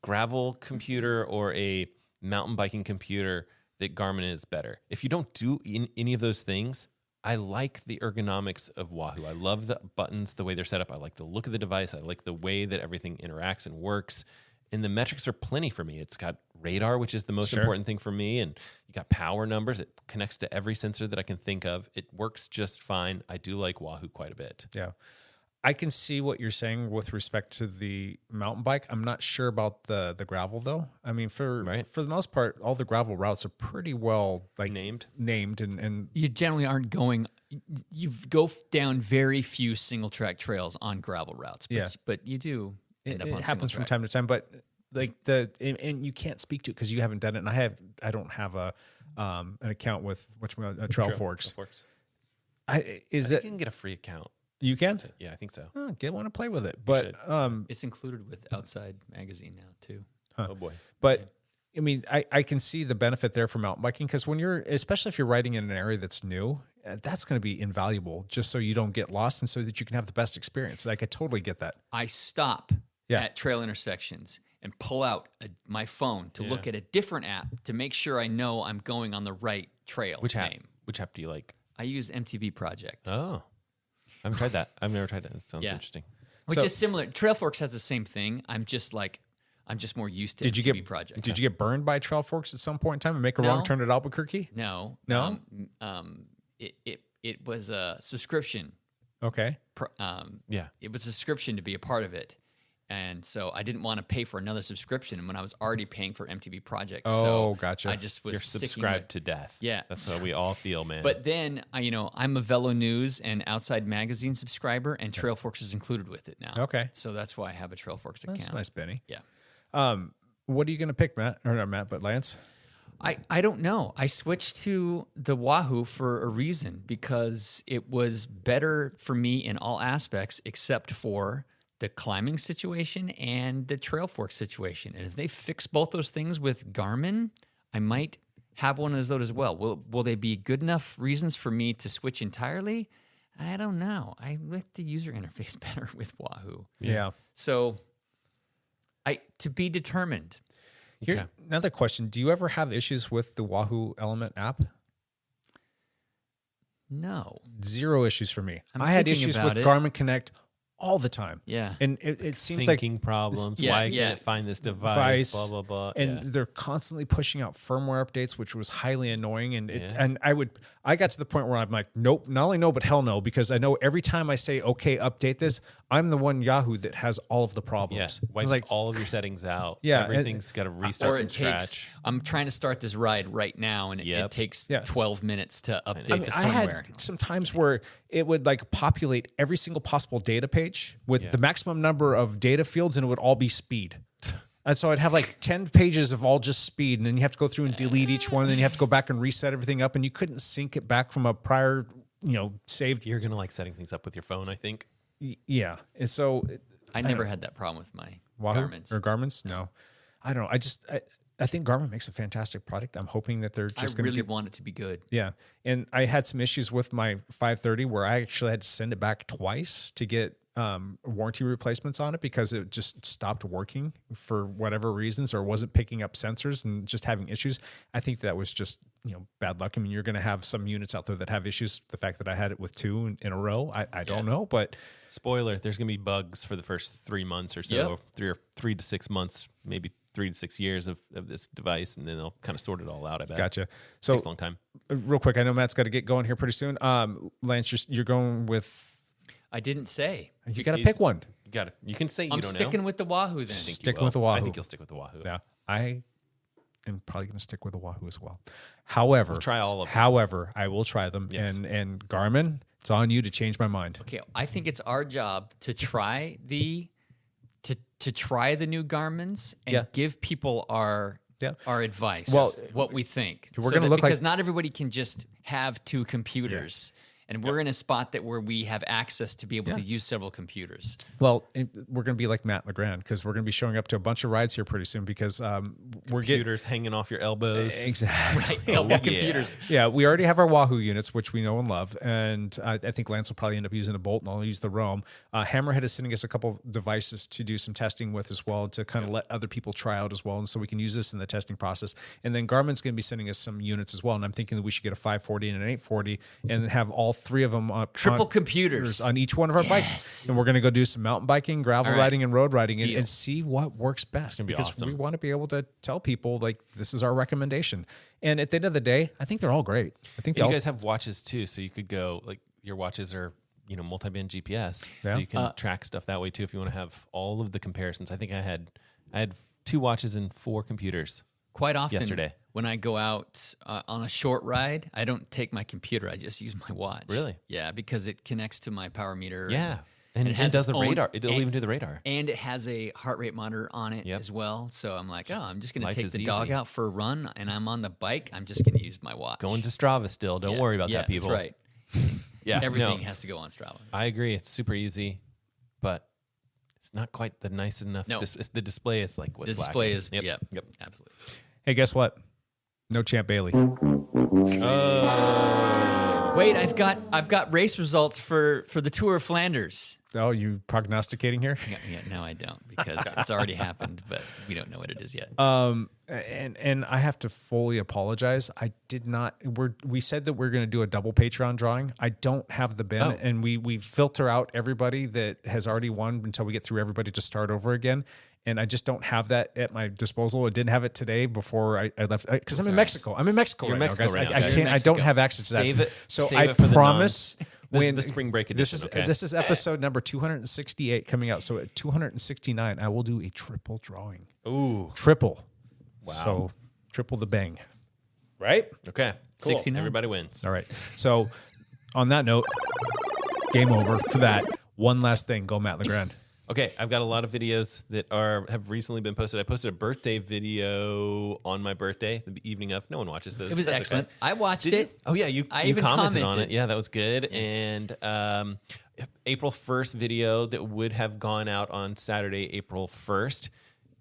gravel computer or a mountain biking computer that Garmin is better. If you don't do any of those things, I like the ergonomics of Wahoo. I love the buttons, the way they're set up. I like the look of the device. I like the way that everything interacts and works. And the metrics are plenty for me. It's got radar, which is the most important thing for me. And you got power numbers. It connects to every sensor that I can think of. It works just fine. I do like Wahoo quite a bit. Yeah. I can see what you're saying with respect to the mountain bike. I'm not sure about the gravel though. I mean, for the most part, all the gravel routes are pretty well named and You generally aren't going. You go down very few single track trails on gravel routes. But you do. It happens from time to time, but like and you can't speak to it because you haven't done it, and I don't have an account with Trail Forks. You can get a free account. You can? Yeah, I think so. Get one to play with it, but it's included with Outside Magazine now too. Oh boy! But I mean, I can see the benefit there for mountain biking because especially if you're riding in an area that's new, that's going to be invaluable just so you don't get lost and so that you can have the best experience. Like I totally get that. I stop at trail intersections and pull out my phone to look at a different app to make sure I know I'm going on the right trail. Which app do you like? I use MTB Project. Oh, I haven't tried that. I've never tried that. That sounds interesting. Which is similar. Trail Forks has the same thing. I'm just more used to MTB Project. Did you get burned by Trail Forks at some point in time and make a wrong turn at Albuquerque? No. It was a subscription. Okay. It was a subscription to be a part of it. And so I didn't want to pay for another subscription when I was already paying for MTB Project. Oh, gotcha. I just was You're subscribed to death. Yeah. That's how we all feel, man. But then, I'm a Velo News and Outside Magazine subscriber, and Trail Forks is included with it now. Okay. So that's why I have a Trail Forks account. That's nice, Benny. Yeah. What are you going to pick, Matt? Or not Matt, but Lance? I don't know. I switched to the Wahoo for a reason because it was better for me in all aspects except for the climbing situation and the Trail Fork situation. And if they fix both those things with Garmin, I might have one of those as well. Will they be good enough reasons for me to switch entirely? I don't know. I like the user interface better with Wahoo. Yeah. So To be determined. Here, another question. Do you ever have issues with the Wahoo Element app? No. Zero issues for me. I'm I had thinking issues about with it. Garmin Connect all the time. Yeah. And it seems like Syncing problems. Yeah, Why yeah. can't it find this device? Blah blah blah. And Yeah. they're constantly pushing out firmware updates, which was highly annoying. And Yeah. I got to the point where I'm like, nope, not only no, but hell no, because I know every time I say, okay, update this, I'm the one Yahoo that has all of the Yeah, problems. wipes Like, all of your settings out. Yeah, Everything's got to restart Or from it takes. scratch. I'm trying to start this ride right now, and it Yep. takes Yeah. 12 minutes to update I mean, the I firmware. had some times where it would like populate every single possible data page with the maximum number of data fields, and it would all be speed. And so I'd have like 10 pages of all just speed, and then you have to go through and delete each one, and then you have to go back and reset everything up, and you couldn't sync it back from a prior, saved. You're gonna like setting things up with your phone, I think. Yeah. And so I never had that problem with my Wahoo Garmin's. or Garmin's? No. I don't know. I think Garmin makes a fantastic product. I'm hoping that they're I just going to really want it to be good. Yeah. And I had some issues with my 530 where I actually had to send it back twice to get warranty replacements on it because it just stopped working for whatever reasons or wasn't picking up sensors and just having issues. I think that was just, bad luck. I mean, you're going to have some units out there that have issues. The fact that I had it with two in a row, I don't know, but Spoiler, there's gonna be bugs for the first 3 months or so, Yep. 3 to 6 months, maybe 3 to 6 years of this device, and then they'll kind of sort it all out, I bet. gotcha. So Takes a long time. real quick, I know Matt's got to get going here pretty soon. Lance, you're going with, I didn't say. you got to pick one. You can say you I'm don't sticking know. with the Wahoo then. Sticking with the Wahoo. I think you'll stick with the Wahoo. Yeah, I am probably going to stick with the Wahoo as well. However, try all of them. However, I will try them. Yes. And Garmin, it's on you to change my mind. Okay, I think it's our job to try the try the new Garmin's and Yeah. give people our Yeah. advice. Well, what we think. we're gonna look like- because not everybody can just have two computers. And we're in a spot where we have access to be able to use several computers. Well, we're going to be like Matt Legrand because we're going to be showing up to a bunch of rides here pretty soon because we're getting Computers hanging off your elbows. exactly. Right, double computers. Yeah, we already have our Wahoo units, which we know and love, and I think Lance will probably end up using a Bolt, and I'll use the Roam. Hammerhead is sending us a couple of devices to do some testing with as well, to kind of let other people try out as well, and so we can use this in the testing process. And then Garmin's going to be sending us some units as well, and I'm thinking that we should get a 540 and an 840 and have all three of them Triple computers on each one of our bikes, and we're going to go do some mountain biking, gravel All right. riding, and road riding, and, Deal. and see what works best. gonna be because awesome. we want to be able to tell people like this is our recommendation. And at the end of the day, I think they're all great. I think they And all you guys have watches too, so you could go like your watches are multi-band GPS, Yeah. so you can track stuff that way too if you want to have all of the comparisons. I think I had 2 watches and 4 computers. Quite often, Yesterday. when I go out on a short ride, I don't take my computer. I just use my watch. Really? Yeah, because it connects to my power meter. Yeah, and has it does its the own- radar. It'll and- even do the radar. And it has a heart rate monitor on it Yep. as well. So I'm like, I'm just going to Life take is the dog easy. out for a run, and I'm on the bike. I'm just going to use my watch. Going to Strava still. Don't Yeah, worry about yeah, that, people. That's right. Yeah, Everything no, has to go on Strava. I agree. It's super easy, but it's not quite the nice enough. No. The display is like what's The display lacking. is, Yep. yep, absolutely. Hey, guess what? No Champ Bailey. Wait, I've got race results for the Tour of Flanders. Oh, you prognosticating here? Yeah, no, I don't because it's already happened, but we don't know what it is yet. And I have to fully apologize. I did not. We said that we're going to do a double Patreon drawing. I don't have the bin, and we filter out everybody that has already won until we get through everybody to start over again. And I just don't have that at my disposal. I didn't have it today before I left because I'm in Mexico. I'm in Mexico You're right in Mexico now, guys. right now. I You're in can't. I Mexico. don't have access to that. Save it. So Save I it for the promise. This is When the spring break this edition, is okay? this is episode number 268 coming out. So at 269, I will do a triple drawing. Ooh. Triple. Wow. So triple the bang. Right? Okay. Cool. 69. Everybody wins. All right. So on that note, game over for that. One last thing. Go Matt Legrand. Okay, I've got a lot of videos that have recently been posted. I posted a birthday video on my birthday, the evening of. No one watches those. It was That's excellent. okay. I watched Did you? it. Oh yeah, you even commented on commented. it. Yeah, that was good. And April 1st video that would have gone out on Saturday, April 1st.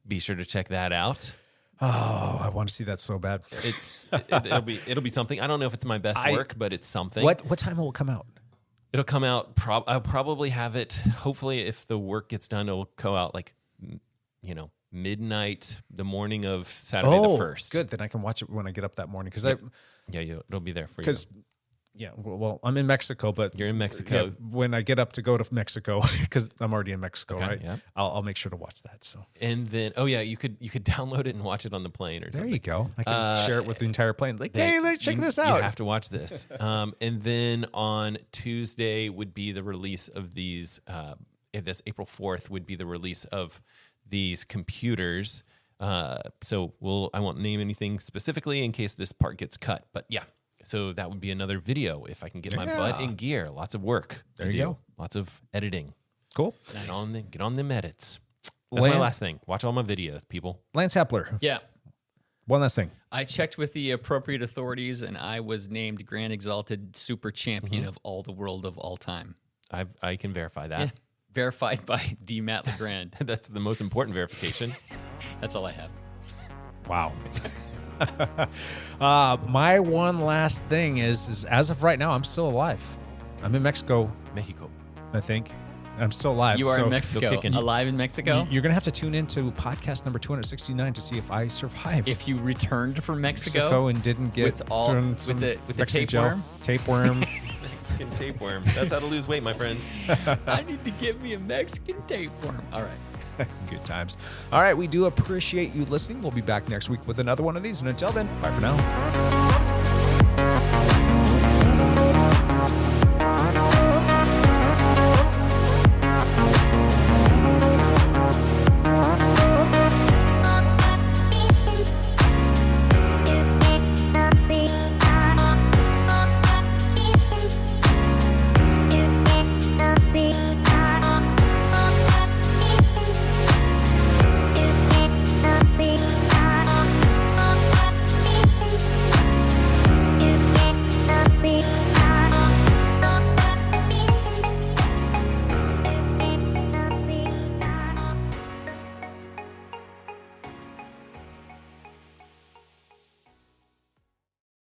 Be sure to check that out. Oh, I want to see that so bad. It'll be something. I don't know if it's my best work, but it's something. What time will it come out? It'll come out. I'll probably have it. Hopefully, if the work gets done, it'll go out like midnight, the morning of Saturday the 1st. Good. Then I can watch it when I get up that morning because It'll be there for you. Because well, I'm in Mexico, but You're in Mexico. when I get up to go to Mexico, because I'm already in Mexico, Okay, right? yeah. I'll make sure to watch that. So And then, you could download it and watch it on the plane or there something. you go. I can share it with the entire plane. Like, That hey, let's check you- this out. You have to watch this. And then on Tuesday would be the release of these. This April 4th would be the release of these computers. So I won't name anything specifically in case this part gets cut. But yeah, so that would be another video if I can get my butt in gear. Lots of work to do. Go. Lots of editing. Cool. Get on them edits. That's my last thing. Watch all my videos, people. Lance Hepler. Yeah. One last thing. I checked with the appropriate authorities, and I was named Grand Exalted Super Champion of all the world of all time. I can verify that. Yeah. Verified by the Matt LeGrand. That's the most important verification. That's all I have. Wow. My one last thing is as of right now, I'm still alive. I'm in Mexico, I think. I'm still alive. You are so in Mexico, kicking. alive in Mexico? You're going to have to tune into podcast number 269 to see if I survived. If you returned from Mexico and didn't get with thrown some the Mexican gel. tapeworm? Tapeworm. Mexican tapeworm. That's how to lose weight, my friends. I need to get me a Mexican tapeworm. All right. Good times. All right, we do appreciate you listening. We'll be back next week with another one of these. And until then, bye for now.